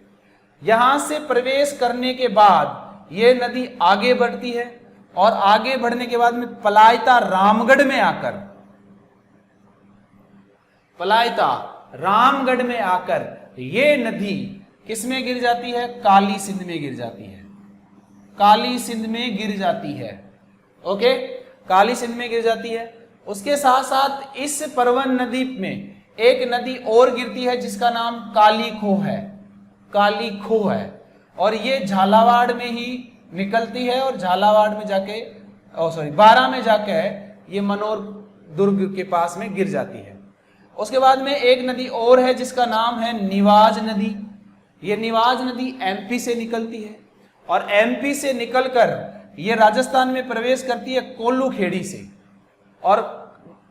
यहां से प्रवेश करने के बाद ये नदी आगे बढ़ती है और आगे बढ़ने के बाद में पलायता रामगढ़ में आकर ये नदी किस में गिर जाती है? काली सिंध में गिर जाती है, काली सिंध में गिर जाती है। ओके, काली सिंध में गिर जाती है। उसके साथ साथ इस परवन नदी में एक नदी और गिरती है जिसका नाम काली खो है, और ये झालावाड़ में ही निकलती है और झालावाड़ में जाके बारा में जाके ये मनोर दुर्ग के पास में गिर जाती है। उसके बाद में एक नदी और है जिसका नाम है निवाज नदी। ये निवाज नदी एमपी से निकलती है और एमपी से निकलकर ये राजस्थान में प्रवेश करती है कोल्लू खेड़ी से, और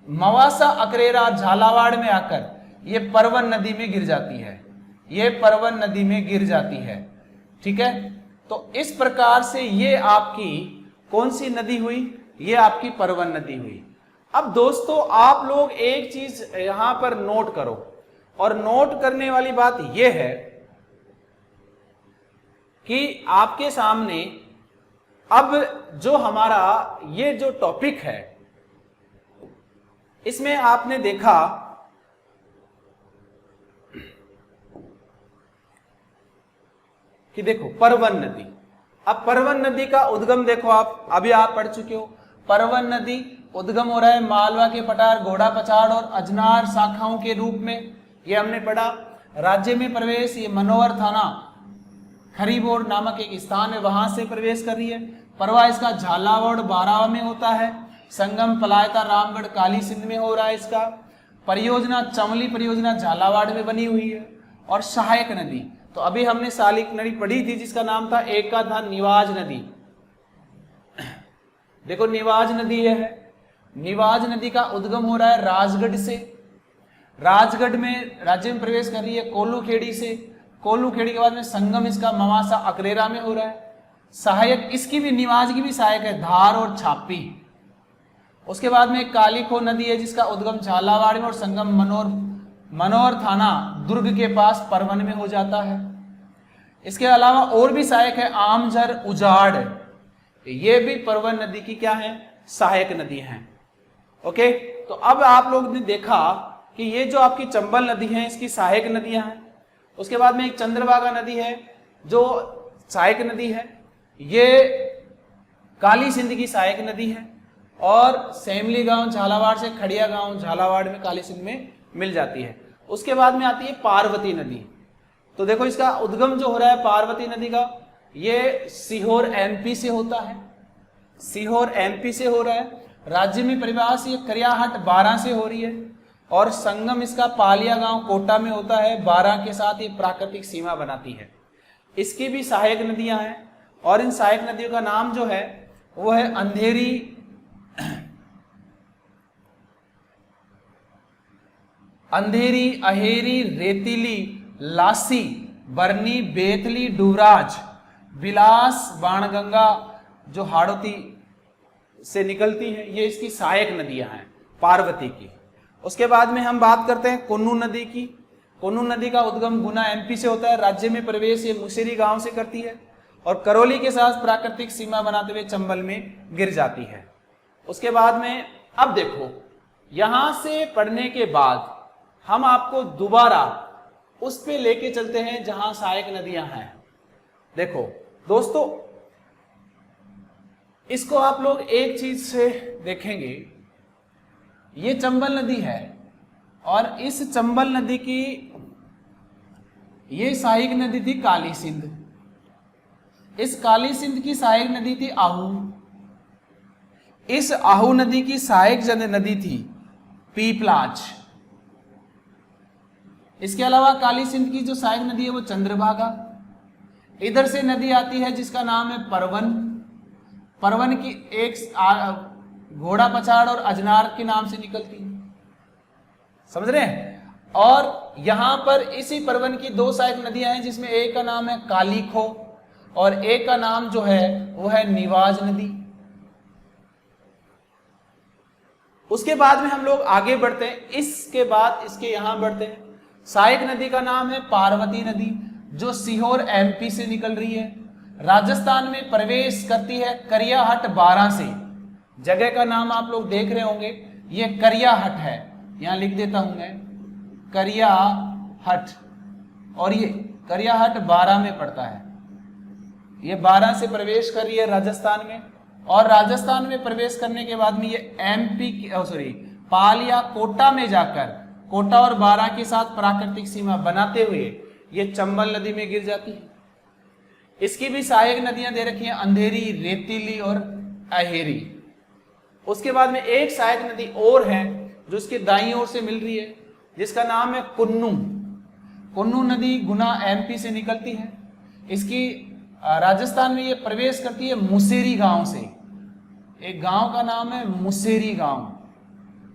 मवासा अकरेरा झालावाड़ में आकर ये परवन नदी में गिर जाती है, ये परवन नदी में गिर जाती है। ठीक है, तो इस प्रकार से ये आपकी कौन सी नदी हुई? ये आपकी परवन नदी हुई। अब दोस्तों आप लोग एक चीज यहां पर नोट करो, और नोट करने वाली बात यह है कि आपके सामने अब जो हमारा ये जो टॉपिक है, इसमें आपने देखा कि देखो परवन नदी, अब परवन नदी का उद्गम देखो, आप अभी आप पढ़ चुके हो। परवन नदी उद्गम हो रहा है मालवा के पठार, घोड़ा पछाड़ और अजनार शाखाओं के रूप में, ये हमने पढ़ा। राज्य में प्रवेश, ये मनोहर थाना खरीबोर नामक एक स्थान है, वहां से प्रवेश कर रही है। प्रवाह इसका झालावाड़ बारावा में होता है। संगम पलायता रामगढ़ काली सिंध में हो रहा है इसका। परियोजना चमली परियोजना झालावाड़ में बनी हुई है। और सहायक नदी, तो अभी हमने सहायक नदी पढ़ी थी जिसका नाम था, एक का था निवाज नदी। देखो निवाज नदी है, निवाज नदी का उद्गम हो रहा है राजगढ़ से। राजगढ़ में राज्य में प्रवेश कर रही है कोल्लू खेड़ी से। कोल्लू खेड़ी के बाद में संगम इसका मवासा अकरेरा में हो रहा है। सहायक इसकी भी, निवाज की भी सहायक है धार और छापी। उसके बाद में कालीखो नदी है जिसका उद्गम झालावाड़ में और संगम मनोहर थाना दुर्ग के पास परवन में हो जाता है। इसके अलावा और भी सहायक है आमझर उजाड़, ये भी परवन नदी की क्या है, सहायक नदी है। ओके, तो अब आप लोग ने देखा कि ये जो आपकी चंबल नदी है इसकी सहायक नदियां हैं। उसके बाद में एक चंद्रभागा नदी है जो सहायक नदी है, ये काली सिंध की सहायक नदी है। और सेमली गांव झालावाड़ से खड़िया गांव झालावाड़ में काली सिंध में मिल जाती है। उसके बाद में आती है पार्वती नदी। तो देखो इसका उद्गम जो हो रहा है पार्वती नदी का, ये सीहोर एमपी से होता है, सीहोर एमपी से हो रहा है। राज्य में परिवास ये करियाहट 12 से हो रही है। और संगम इसका पालिया गांव कोटा में होता है, 12 के साथ ये प्राकृतिक सीमा बनाती है। इसकी भी सहायक नदियां हैं और इन सहायक नदियों का नाम जो है वो है अंधेरी, अंधेरी, अहेरी, रेतीली, लासी, बरनी, बेतली, डुराज, बिलास, बाणगंगा जो हाड़ोती से निकलती है, ये इसकी सहायक नदियां हैं पार्वती की। उसके बाद में हम बात करते हैं कुन्नू नदी की। कुन्नू नदी का उद्गम गुना एमपी से होता है। राज्य में प्रवेश ये मुसेरी गांव से करती है और करौली के साथ प्राकृतिक सीमा बनाते हुए चंबल में गिर जाती है। उसके बाद में अब देखो यहां से पढ़ने के बाद हम आपको दोबारा उस पे लेके चलते हैं जहां सहायक नदियां हैं। देखो दोस्तों, इसको आप लोग एक चीज से देखेंगे, ये चंबल नदी है और इस चंबल नदी की ये सहायक नदी थी काली सिंध। इस काली सिंध की सहायक नदी थी आहू। इस आहू नदी की सहायक नदी थी पीपलाच। इसके अलावा काली सिंध की जो सहायक नदी है वो चंद्रभागा। इधर से नदी आती है जिसका नाम है परवन। परवन की एक घोड़ा पछाड़ और अजनार के नाम से निकलती है, समझ रहे हैं। और यहां पर इसी परवन की 2 सहायक नदियां हैं जिसमें एक का नाम है कालीखो और एक का नाम जो है वो है निवाज नदी। उसके बाद में हम लोग आगे बढ़ते हैं, इसके बाद इसके यहां बढ़ते हैं। सहायक नदी का नाम है पार्वती नदी जो सीहोर एमपी से निकल रही है। राजस्थान में प्रवेश करती है करियाहट 12 से। जगह का नाम आप लोग देख रहे होंगे, ये करियाहट है, यहां लिख देता हूं मैं करियाहट। और ये करियाहट 12 में पड़ता है। ये 12 से प्रवेश कर रही है राजस्थान में। और राजस्थान में प्रवेश करने के बाद में ये एमपी पाल या कोटा में जाकर कोटा और 12 के साथ प्राकृतिक सीमा बनाते हुए ये चंबल नदी में गिर जाती है। इसकी भी सहायक नदियां दे रखी हैं अंधेरी, रेतीली और अहेरी। उसके बाद में एक सहायक नदी और है जो इसके दाईं ओर से मिल रही है जिसका नाम है कुन्नू। कुन्नू नदी गुना एमपी से निकलती है। इसकी राजस्थान में ये प्रवेश करती है मुसेरी गांव से। एक गांव का नाम है मुसेरी गांव।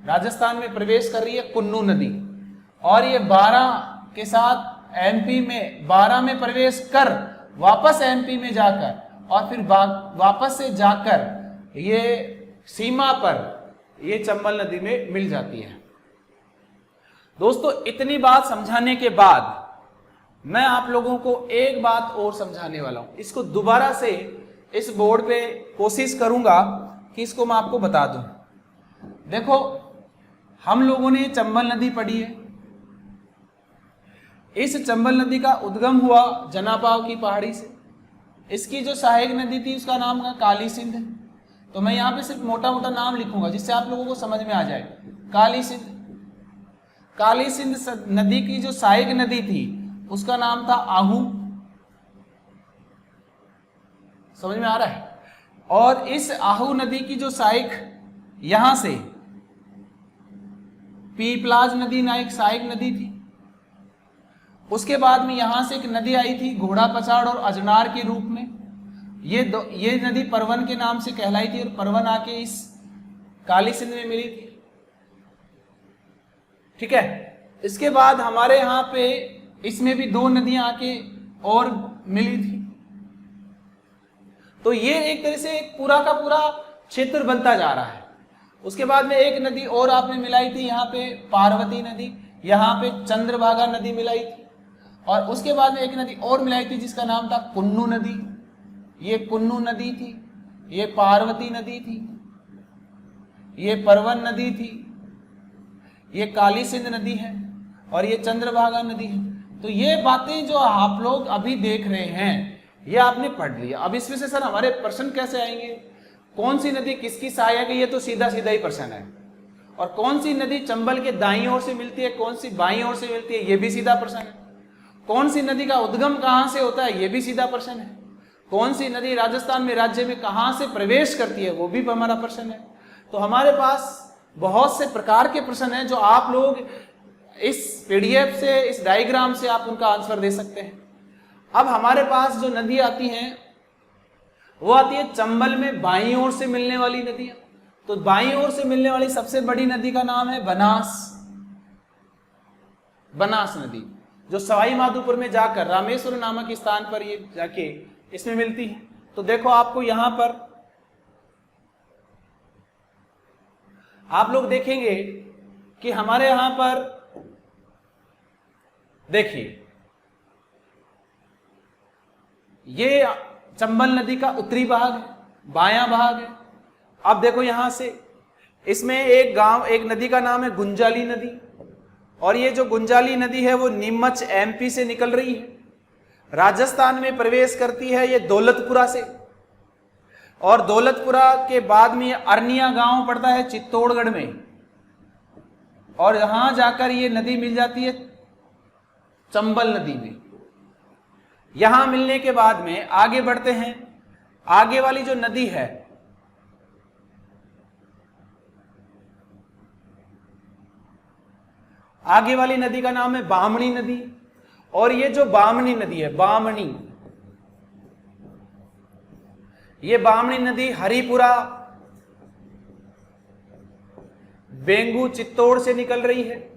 राजस्थान में प्रवेश कर रही है कुन्नू नदी और ये 12 के साथ एमपी में 12 में प्रवेश कर वापस एमपी में जाकर और फिर वापस से जाकर ये सीमा पर ये चंबल नदी में मिल जाती है। दोस्तों इतनी बात समझाने के बाद मैं आप लोगों को एक बात और समझाने वाला हूं। इसको दोबारा से इस बोर्ड पे कोशिश करूंगा कि इसको मैं आपको बता दूं। देखो हम लोगों ने चंबल नदी पढ़ी है। इस चंबल नदी का उद्गम हुआ जनापाव की पहाड़ी से। इसकी जो सहायक नदी थी उसका नाम था काली सिंध। तो मैं यहाँ पे सिर्फ मोटा मोटा नाम लिखूंगा जिससे आप लोगों को समझ में आ जाए। काली सिंध नदी की जो सहायक नदी थी उसका नाम था आहू, समझ में आ रहा है। और इस आहू नदी की जो सहायक यहां से पीपलाज नदी नायक सहायक नदी थी। उसके बाद में यहां से एक नदी आई थी घोड़ा पछाड़ और अजनार के रूप में। ये नदी परवन के नाम से कहलाई थी और परवन आके इस काली सिंध में मिली थी, ठीक है। इसके बाद हमारे यहाँ पे इसमें भी 2 नदियां आके और मिली थी। तो ये एक तरह से एक पूरा का पूरा क्षेत्र बनता जा रहा है। उसके बाद में एक नदी और आपने मिलाई थी यहाँ पे पार्वती नदी, यहाँ पे चंद्रभागा नदी मिलाई थी। और उसके बाद में एक नदी और मिलाई थी जिसका नाम था कुन्नू नदी। ये कुन्नू नदी थी, ये पार्वती नदी थी, ये परवन नदी थी, ये काली सिंध नदी है और ये चंद्रभागा नदी है। तो ये बातें जो आप लोग अभी देख रहे हैं ये आपने पढ़ लिया। अब इसमें से सर हमारे प्रश्न कैसे आएंगे, कौन सी नदी किसकी सहायक है, ये तो सीधा सीधा ही प्रश्न है। और कौन सी नदी चंबल के दाईं ओर से मिलती है, कौन सी बाईं ओर से मिलती है, ये भी सीधा प्रश्न है। कौन सी नदी का उद्गम कहां से होता है, ये भी सीधा प्रश्न है। कौन सी नदी राजस्थान में राज्य में कहां से प्रवेश करती है, वो भी हमारा प्रश्न है। तो हमारे पास बहुत से प्रकार के प्रश्न हैं जो आप लोग इस पीडीएफ से, इस डायग्राम से आप उनका आंसर दे सकते हैं। अब हमारे पास जो नदी आती हैं वो आती है चंबल में बाईं ओर से मिलने वाली नदियां। तो बाईं ओर से मिलने वाली सबसे बड़ी नदी का नाम है बनास नदी, जो सवाई माधोपुर में जाकर रामेश्वर नामक स्थान पर ये जाके इसमें मिलती है। तो देखो आपको यहां पर आप लोग देखेंगे कि हमारे यहां पर देखिए ये चंबल नदी का उत्तरी भाग है, बायां भाग है। अब देखो यहां से इसमें एक गांव, एक नदी का नाम है गुंजाली नदी। और ये जो गुंजाली नदी है वो नीमच एमपी से निकल रही है, राजस्थान में प्रवेश करती है ये दौलतपुरा से। और दौलतपुरा के बाद में अरनिया गांव पड़ता है चित्तौड़गढ़ में, और यहां जाकर ये नदी मिल जाती है चंबल नदी में। यहां मिलने के बाद में आगे बढ़ते हैं। आगे वाली जो नदी है आगे वाली नदी का नाम है बामणी नदी। और ये जो बामणी नदी है, ये बामणी नदी हरिपुरा बेंगू चित्तौड़ से निकल रही है।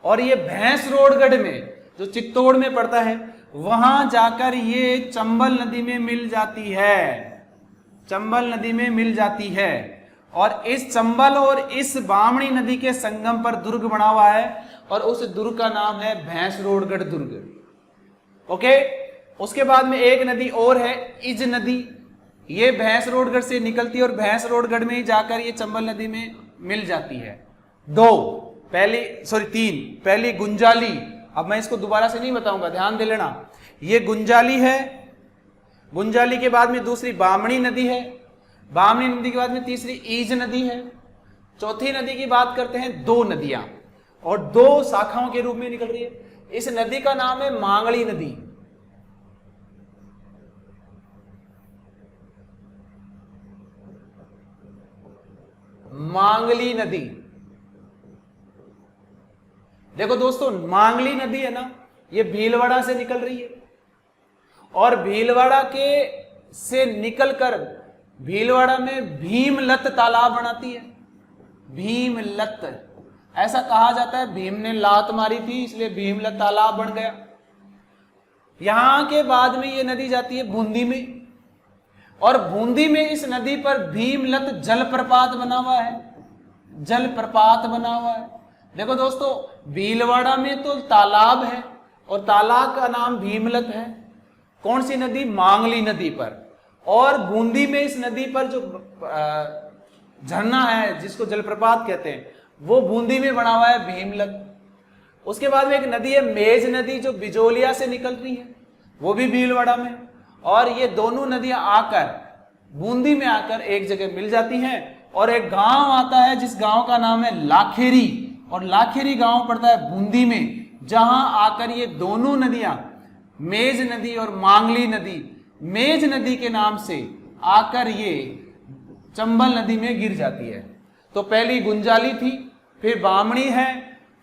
और ये भैंसरोडगढ़ में जो चित्तौड़ में पड़ता है वहां जाकर ये चंबल नदी में मिल जाती है, चंबल नदी में मिल जाती है। और इस चंबल और इस बामणी नदी के संगम पर दुर्ग बना हुआ है और उस दुर्ग का नाम है भैंसरोडगढ़ दुर्ग। ओके। उसके बाद में एक नदी और है इज नदी, ये भैंसरोडगढ़ से निकलती है और भैंसरोडगढ़ में ही जाकर ये चंबल नदी में मिल जाती है। 3 पहली गुंजाली। अब मैं इसको दोबारा से नहीं बताऊंगा, ध्यान दे लेना। ये गुंजाली है, गुंजाली के बाद में दूसरी बामणी नदी है, बामणी नदी के बाद में तीसरी ईज नदी है। चौथी नदी की बात करते हैं 2 नदियां और 2 शाखाओं के रूप में निकल रही है। इस नदी का नाम है मांगली नदी। मांगली नदी। देखो दोस्तों, मांगली नदी है ना, ये भीलवाड़ा से निकल रही है और भीलवाड़ा के से निकलकर भीलवाड़ा में भीमलत तालाब बनाती है। भीमलत, ऐसा कहा जाता है भीम ने लात मारी थी इसलिए भीमलत तालाब बन गया। यहां के बाद में ये नदी जाती है बूंदी में, और बूंदी में इस नदी पर भीमलत जलप्रपात बना हुआ है, जलप्रपात बना हुआ है। देखो दोस्तों, भीलवाड़ा में तो तालाब है और तालाब का नाम भीमलत है। कौन सी नदी? मांगली नदी पर। और बूंदी में इस नदी पर जो झरना है जिसको जलप्रपात कहते हैं वो बूंदी में बना हुआ है भीमलत। उसके बाद में एक नदी है मेज नदी जो बिजोलिया से निकल रही है, वो भी भीलवाड़ा में। और ये दोनों नदियां आकर बूंदी में आकर एक जगह मिल जाती हैं। और एक गांव आता है जिस गांव का नाम है लाखेरी, और लाखेरी गांव पड़ता है बूंदी में, जहां आकर ये दोनों नदियां मेज नदी और मांगली नदी, मेज नदी के नाम से आकर ये चंबल नदी में गिर जाती है। तो पहली गुंजाली थी, फिर बामणी है,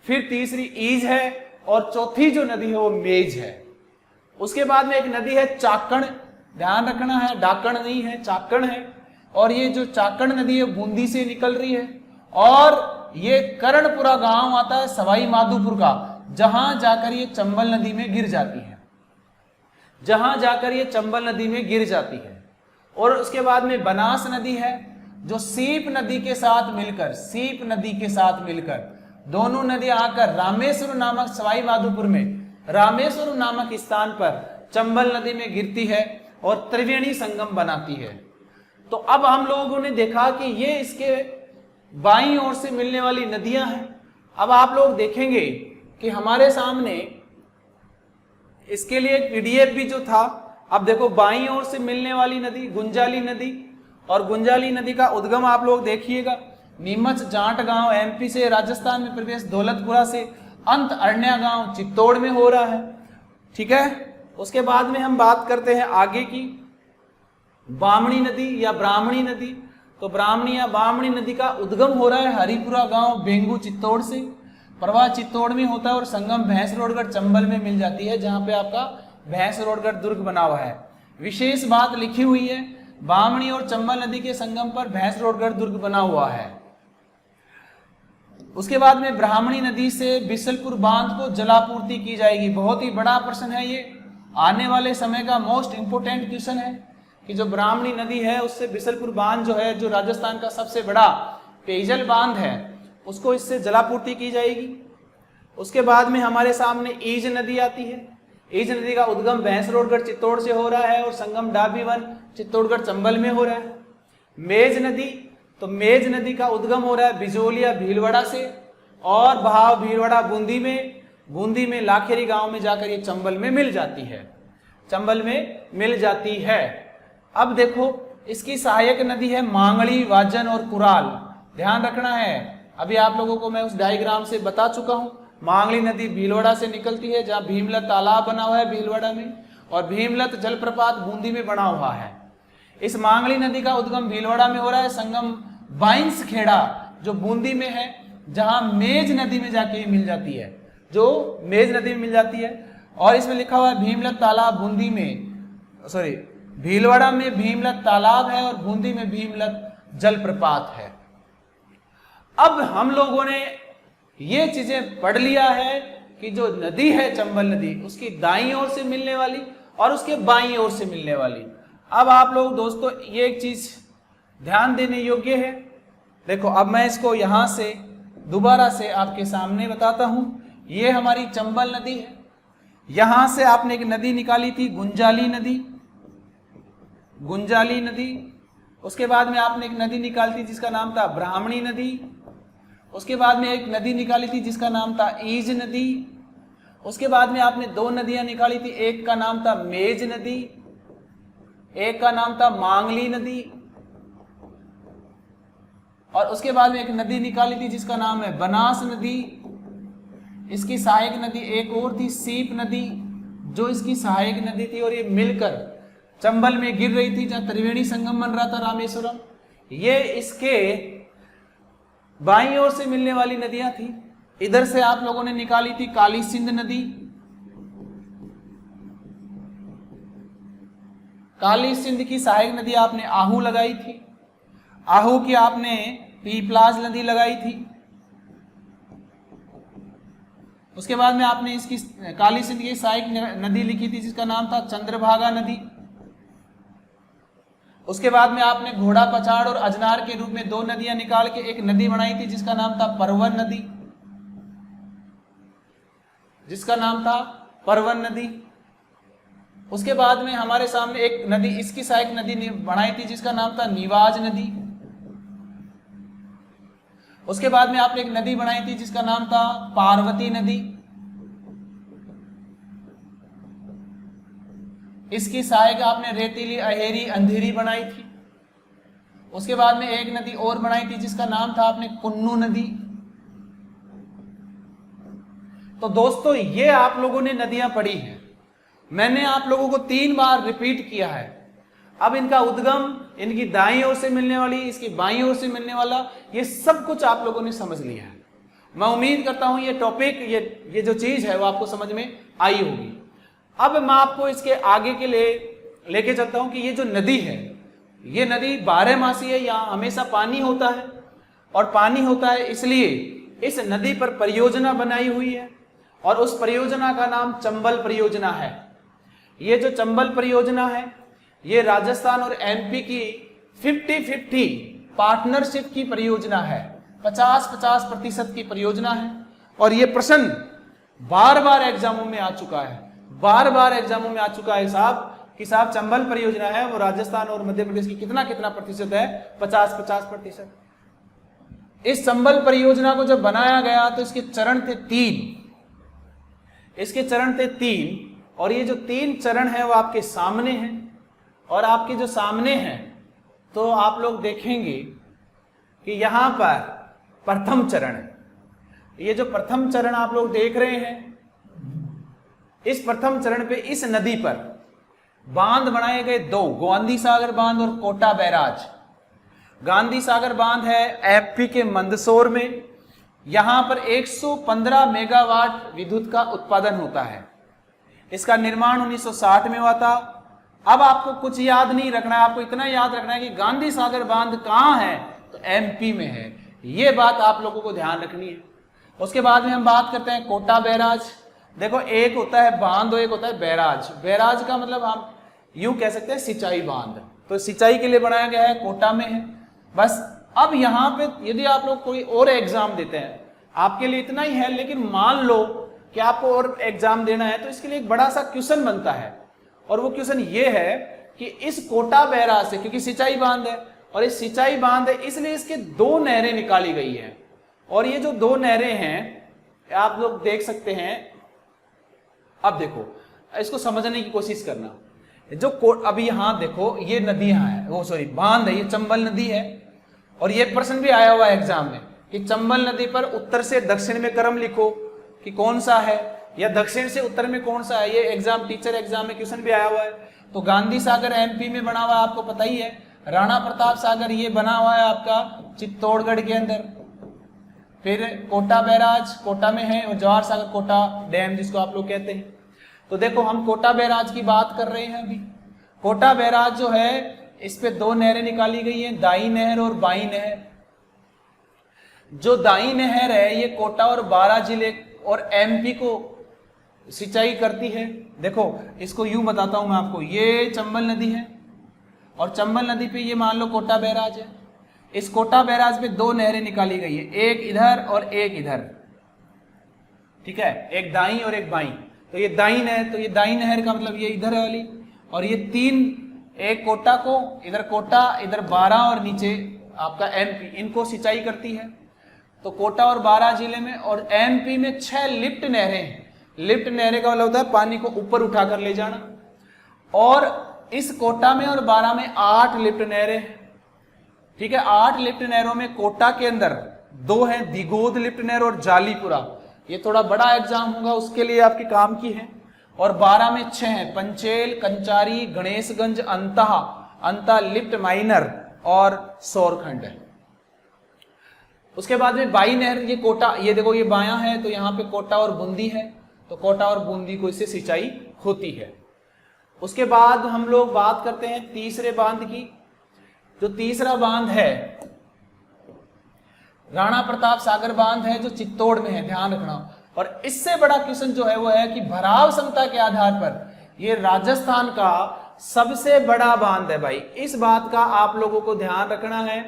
फिर तीसरी ईज है, और चौथी जो नदी है वो मेज है। उसके बाद में एक नदी है चाकण, ध्यान रखना है, डाकण नहीं है, चाकण है। और ये जो चाकण नदी है बूंदी से निकल रही है, और ये करणपुरा गांव आता है सवाई माधोपुर का, जहां जाकर ये चंबल नदी में गिर जाती है, जहां जाकर ये चंबल नदी में गिर जाती है। और उसके बाद में बनास नदी है, जो सीप नदी के साथ मिलकर, सीप नदी के साथ मिलकर दोनों नदी आकर रामेश्वर नामक, सवाई माधोपुर में रामेश्वर नामक स्थान पर चंबल नदी में गिरती है और त्रिवेणी संगम बनाती है। तो अब हम लोगों ने देखा कि ये इसके बाईं ओर से मिलने वाली नदियां हैं। अब आप लोग देखेंगे कि हमारे सामने इसके लिए एक पीडीएफ भी जो था। अब देखो, बाईं ओर से मिलने वाली नदी गुंजाली नदी, और गुंजाली नदी का उद्गम आप लोग देखिएगा, नीमच जाट गांव एमपी से राजस्थान में प्रवेश दौलतपुरा से, अंत अरण्या गांव चित्तौड़ में हो रहा है। ठीक है, उसके बाद में हम बात करते हैं आगे की, बामणी नदी या ब्राह्मणी नदी। तो ब्राह्मणी या बामणी नदी का उद्गम हो रहा है हरिपुरा गांव बेंगू चित्तौड़ से, प्रवाह चित्तौड़ में होता है और संगम भैंसरोडगढ़ चंबल में मिल जाती है, जहां पे आपका भैंसरोडगढ़ दुर्ग बना हुआ है। विशेष बात लिखी हुई है, बामणी और चंबल नदी के संगम पर भैंसरोडगढ़ दुर्ग बना हुआ है। उसके बाद में ब्राह्मणी नदी से बिसलपुर बांध को जलापूर्ति की जाएगी। बहुत ही बड़ा प्रश्न है ये, आने वाले समय का मोस्ट इंपोर्टेंट क्वेश्चन है कि जो ब्राह्मणी नदी है उससे बिसलपुर बांध जो है, जो राजस्थान का सबसे बड़ा पेयजल बांध है, उसको इससे जलापूर्ति की जाएगी। उसके बाद में हमारे सामने ईज नदी आती है। ईज नदी का उद्गम भैंसरोडगढ़ चित्तौड़ से हो रहा है और संगम डाबीवन चित्तौड़गढ़ चंबल में हो रहा है। मेज नदी, तो मेज नदी का उद्गम हो रहा है बिजोलिया भीलवाड़ा से और बहाव भीलवाड़ा बूंदी में, बूंदी में लाखेरी गांव में जाकर ये चंबल में मिल जाती है, चंबल में मिल जाती है। अब देखो, इसकी सहायक नदी है मांगली, वाजन और कुराल। ध्यान रखना है, अभी आप लोगों को मैं उस डायग्राम से बता चुका हूं। मांगली नदी भीलवाड़ा से निकलती है, जहां भीमलत तालाब बना हुआ है भीलवाड़ा में, और भीमलत जलप्रपात बूंदी में बना हुआ है। इस मांगली नदी का उद्गम भीलवाड़ा में हो रहा है, संगम बाइंस खेड़ा जो बूंदी में है, जहां मेज नदी में जाके मिल जाती है, जो मेज नदी में मिल जाती है। और इसमें लिखा हुआ है भीमलत तालाब बूंदी में, सॉरी भीलवाड़ा में भीमलत तालाब है और बूंदी में भीमलत जलप्रपात है। अब हम लोगों ने ये चीजें पढ़ लिया है कि जो नदी है चंबल नदी, उसकी दाईं ओर से मिलने वाली और उसके बाईं ओर से मिलने वाली। अब आप लोग दोस्तों ये एक चीज ध्यान देने योग्य है। देखो, अब मैं इसको यहां से दोबारा से आपके सामने बताता हूं। ये हमारी चंबल नदी है, यहां से आपने एक नदी निकाली थी गुंजाली नदी, गुंजाली नदी। उसके बाद में आपने एक नदी निकाली थी जिसका नाम था ब्राह्मणी नदी। उसके बाद में एक नदी निकाली थी जिसका नाम था ईज नदी। उसके बाद में आपने दो नदियां निकाली थी, एक का नाम था मेज नदी, एक का नाम था मांगली नदी। और उसके बाद में एक नदी निकाली थी जिसका नाम है बनास नदी। इसकी सहायक नदी एक और थी सीप नदी, जो इसकी सहायक नदी थी, और ये मिलकर चंबल में गिर रही थी, जहां त्रिवेणी संगम बन रहा था रामेश्वरम। ये इसके बाईं ओर से मिलने वाली नदियां थी। इधर से आप लोगों ने निकाली थी काली सिंध नदी, काली सिंध की सहायक नदी आपने आहू लगाई थी, आहू की आपने पीपलाज नदी लगाई थी। उसके बाद में आपने इसकी काली सिंध की सहायक नदी लिखी थी जिसका नाम था चंद्रभागा नदी। उसके बाद में आपने घोड़ा पछाड़ और अजनार के रूप में दो नदियां निकाल के एक नदी बनाई थी जिसका नाम था परवन नदी, जिसका नाम था परवन नदी। उसके बाद में हमारे सामने एक नदी, इसकी सहायक नदी बनाई थी जिसका नाम था निवाज नदी। उसके बाद में आपने एक नदी बनाई थी जिसका नाम था पार्वती नदी। इसकी सहायक आपने रेतीली, अहेरी, अंधेरी बनाई थी। उसके बाद में एक नदी और बनाई थी जिसका नाम था आपने कुन्नू नदी। तो दोस्तों ये आप लोगों ने नदियां पढ़ी हैं, मैंने आप लोगों को 3 बार रिपीट किया है। अब इनका उद्गम, इनकी दाईं ओर से मिलने वाली, इसकी बाईं ओर से मिलने वाला, ये सब कुछ आप लोगों ने समझ लिया है। मैं उम्मीद करता हूं ये टॉपिक, ये जो चीज है वो आपको समझ में आई होगी। अब मैं आपको इसके आगे के लिए लेके चलता हूं कि ये जो नदी है, ये नदी 12मासी है, यहाँ हमेशा पानी होता है। और पानी होता है इसलिए इस नदी पर परियोजना बनाई हुई है, और उस परियोजना का नाम चंबल परियोजना है। ये जो चंबल परियोजना है ये राजस्थान और एमपी की 50-50 पार्टनरशिप की परियोजना है, 50-50% की परियोजना है। और ये प्रश्न बार बार एग्जामों में आ चुका है, बार बार एग्जामों में आ चुका है साहब कि साहब चंबल परियोजना है वो राजस्थान और मध्य प्रदेश की कितना कितना प्रतिशत है, 50-50%। इस चंबल परियोजना को जब बनाया गया तो इसके चरण थे 3, इसके चरण थे 3, और ये जो 3 चरण है वो आपके सामने हैं। और आपके जो सामने हैं तो आप लोग देखेंगे कि यहां पर प्रथम चरण है। ये जो प्रथम चरण आप लोग देख रहे हैं, इस प्रथम चरण पे इस नदी पर बांध बनाए गए 2, गांधी सागर बांध और कोटा बैराज। गांधी सागर बांध है एमपी के मंदसौर में, यहां पर 115 मेगावाट विद्युत का उत्पादन होता है। इसका निर्माण 1960 में हुआ था। अब आपको कुछ याद नहीं रखना है, आपको इतना याद रखना है कि गांधी सागर बांध कहां है, तो एमपी में है। ये बात आप लोगों को ध्यान रखनी है। उसके बाद में हम बात करते हैं कोटा बैराज। देखो एक होता है बांध और एक होता है बैराज। बैराज का मतलब हम यूं कह सकते हैं सिंचाई बांध, तो सिंचाई के लिए बनाया गया है, कोटा में है। बस अब यहाँ पे यदि आप लोग कोई और एग्जाम देते हैं, आपके लिए इतना ही है, लेकिन मान लो कि आपको और एग्जाम देना है तो इसके लिए एक बड़ा सा क्वेश्चन बनता है। और वो क्वेश्चन ये है कि इस कोटा बैराज से, क्योंकि सिंचाई बांध है और इस सिंचाई बांध है इसलिए इसके 2 नहरें निकाली गई है। और ये जो 2 नहरें हैं आप लोग देख सकते हैं। अब देखो इसको समझने की कोशिश करना। जो अभी यहां देखो ये नदियां हैं, वो सॉरी बांध है, ये चंबल नदी है। और ये प्रश्न भी आया हुआ है एग्जाम में कि चंबल नदी पर उत्तर से दक्षिण में क्रम लिखो कि कौन सा है, या दक्षिण से उत्तर में कौन सा है। ये एग्जाम, टीचर एग्जाम में क्वेश्चन भी आया हुआ है। तो गांधी सागर एमपी में बना हुआ है, आपको पता ही है। राणा प्रताप सागर ये बना हुआ है आपका चित्तौड़गढ़ के अंदर। फिर कोटा बैराज कोटा में है, और जवाहर सागर कोटा डैम जिसको आप लोग कहते हैं। तो देखो हम कोटा बैराज की बात कर रहे हैं अभी। कोटा बैराज जो है इस पे 2 नहरें निकाली गई हैं, दाई नहर और बाई नहर। जो दाई नहर है ये कोटा और 12 जिले और एमपी को सिंचाई करती है। देखो इसको यूं बताता हूं मैं आपको, ये चंबल नदी है और चंबल नदी पे ये मान लो कोटा बैराज है। इस कोटा बैराज पे 2 नहरें निकाली गई है, एक इधर और एक इधर, ठीक है, एक दाई और एक बाई। तो ये दाई नहर, तो ये दाई नहर का मतलब ये इधर है वाली, और ये 3, एक कोटा को, इधर कोटा, इधर 12 और नीचे आपका एमपी, इनको सिंचाई करती है। तो कोटा और 12 जिले में और एमपी में 6 लिफ्ट नहरें हैं। लिफ्ट नहरें का मतलब होता है पानी को ऊपर उठाकर ले जाना। और इस कोटा में और 12 में 8 लिफ्ट नहरें, ठीक है। 8 लिफ्ट नहरों में कोटा के अंदर 2 हैं, दिगोद लिफ्ट नहर और जालीपुरा। ये थोड़ा बड़ा एग्जाम होगा, उसके लिए आपके काम की है। और 12 में 6 हैं, पंचेल, कंचारी, गणेशगंज, अंता लिफ्ट माइनर और सौरखंड है। उसके बाद में बाई नहर, ये कोटा, ये देखो ये बायां है, तो यहाँ पे कोटा और बूंदी है, तो कोटा और बूंदी को इससे सिंचाई होती है। उसके बाद हम लोग बात करते हैं तीसरे बांध की। जो तीसरा बांध है राणा प्रताप सागर बांध है, जो चित्तौड़ में है, ध्यान रखना। और इससे बड़ा क्वेश्चन जो है वो है कि भराव क्षमता के आधार पर ये राजस्थान का सबसे बड़ा बांध है भाई। इस बात का आप लोगों को ध्यान रखना है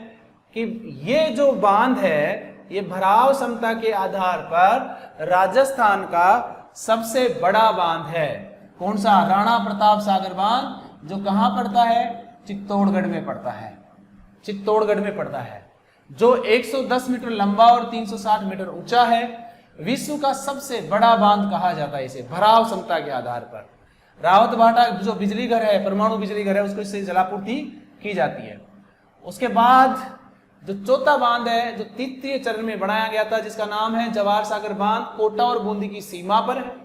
कि ये जो बांध है ये भराव क्षमता के आधार पर राजस्थान का सबसे बड़ा बांध है। कौन सा? राणा प्रताप सागर बांध, जो कहां पड़ता है? चित्तौड़गढ़ में पड़ता है। चित्तौड़गढ़ में पड़ता है, जो 110 मीटर लंबा और 360 मीटर ऊंचा है। विश्व का सबसे बड़ा बांध कहा जाता है इसे, भराव क्षमता के आधार पर। रावतभाटा जो बिजली घर है, परमाणु बिजली घर है, उसको इससे जलापूर्ति की जाती है। उसके बाद जो चौथा बांध है जो तृतीय चरण में बनाया गया था, जिसका नाम है जवाहर सागर बांध, कोटा और बूंदी की सीमा पर है।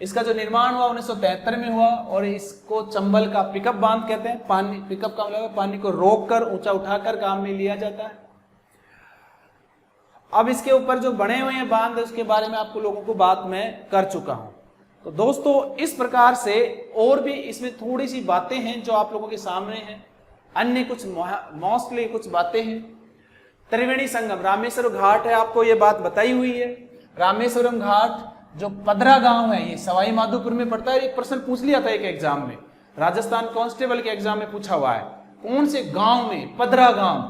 इसका जो निर्माण हुआ 1973 में हुआ और इसको चंबल का पिकअप बांध कहते हैं। पानी पिकअप का मतलब पानी को रोककर ऊंचा उठाकर काम में लिया जाता है। अब इसके ऊपर जो बने हुए हैं बांध, उसके बारे में आपको लोगों को बात मैं कर चुका हूं। तो दोस्तों इस प्रकार से और भी इसमें थोड़ी सी बातें हैं जो आप लोगों के सामने हैं, अन्य कुछ मोस्टली कुछ बातें हैं। त्रिवेणी संगम रामेश्वरम घाट है, आपको ये बात बताई हुई है। रामेश्वरम घाट जो पदरा गांव है, ये सवाई माधोपुर में पड़ता है। एक प्रश्न पूछ लिया था एक एग्जाम में, राजस्थान कांस्टेबल के एग्जाम में पूछा हुआ है, कौन से गांव में पदरा गांव,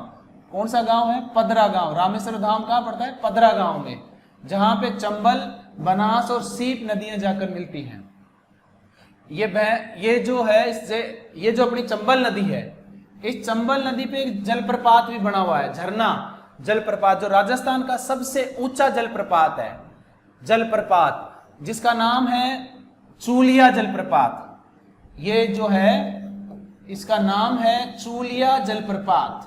कौन सा गांव है? पदरा गांव। रामेश्वर धाम कहां पड़ता है? पदरा गांव में, जहां पे चंबल, बनास और सीप नदियां जाकर मिलती हैं। ये जो है इससे, ये जो अपनी चंबल नदी है, इस चंबल नदी पे एक जलप्रपात भी बना हुआ है, झरना जलप्रपात, जो राजस्थान का सबसे ऊंचा जलप्रपात है, जलप्रपात जिसका नाम है चूलिया जलप्रपात। ये जो है इसका नाम है चूलिया जलप्रपात,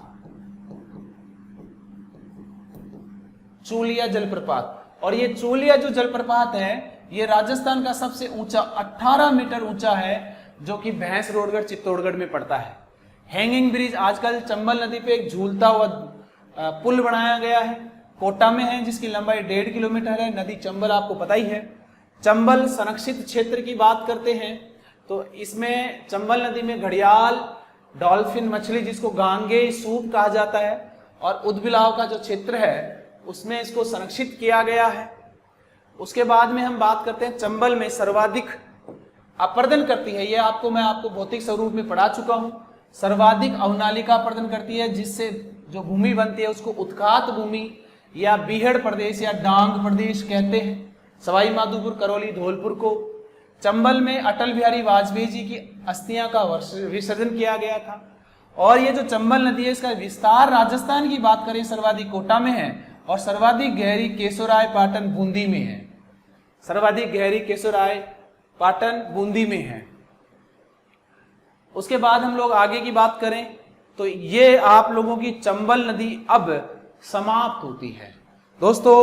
चूलिया जलप्रपात। और ये चूलिया जो जलप्रपात है ये राजस्थान का सबसे ऊंचा 18 मीटर ऊंचा है, जो कि भैंस रोडगढ़ चित्तौड़गढ़ में पड़ता है। हैंगिंग ब्रिज, आजकल चंबल नदी पे एक झूलता हुआ पुल बनाया गया है, कोटा में है, जिसकी लंबाई 1.5 किलोमीटर है। नदी चंबल आपको पता ही है। चंबल संरक्षित क्षेत्र की बात करते हैं तो इसमें चंबल नदी में घड़ियाल, डॉल्फिन मछली जिसको गांगे सूप कहा जाता है, और उदबिलाव का जो क्षेत्र है उसमें इसको संरक्षित किया गया है। उसके बाद में हम बात करते हैं चंबल में सर्वाधिक अपर्दन करती है, ये मैं आपको भौतिक स्वरूप में पढ़ा चुका हूं। सर्वाधिक अवनालिका अपर्दन करती है, जिससे जो भूमि बनती है उसको उत्खात भूमि या बीहड़ प्रदेश या डांग प्रदेश कहते हैं। सवाई माधोपुर, करौली, धौलपुर को। चंबल में अटल बिहारी वाजपेयी जी की अस्थियां का विसर्जन किया गया था। और ये जो चंबल नदी है इसका विस्तार राजस्थान की बात करें सर्वाधिक कोटा में है, और सर्वाधिक गहरी केशोराय पाटन बूंदी में है। सर्वाधिक गहरी केशोराय पाटन बूंदी में है। उसके बाद हम लोग आगे की बात करें तो ये आप लोगों की चंबल नदी अब समाप्त होती है। दोस्तों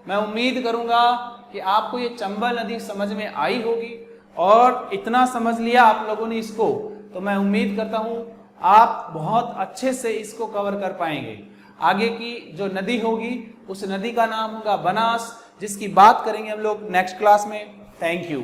मैं उम्मीद करूंगा कि आपको ये चंबल नदी समझ में आई होगी, और इतना समझ लिया आप लोगों ने इसको, तो मैं उम्मीद करता हूं आप बहुत अच्छे से इसको कवर कर पाएंगे। आगे की जो नदी होगी उस नदी का नाम होगा बनास, जिसकी बात करेंगे हम लोग नेक्स्ट क्लास में। Thank you.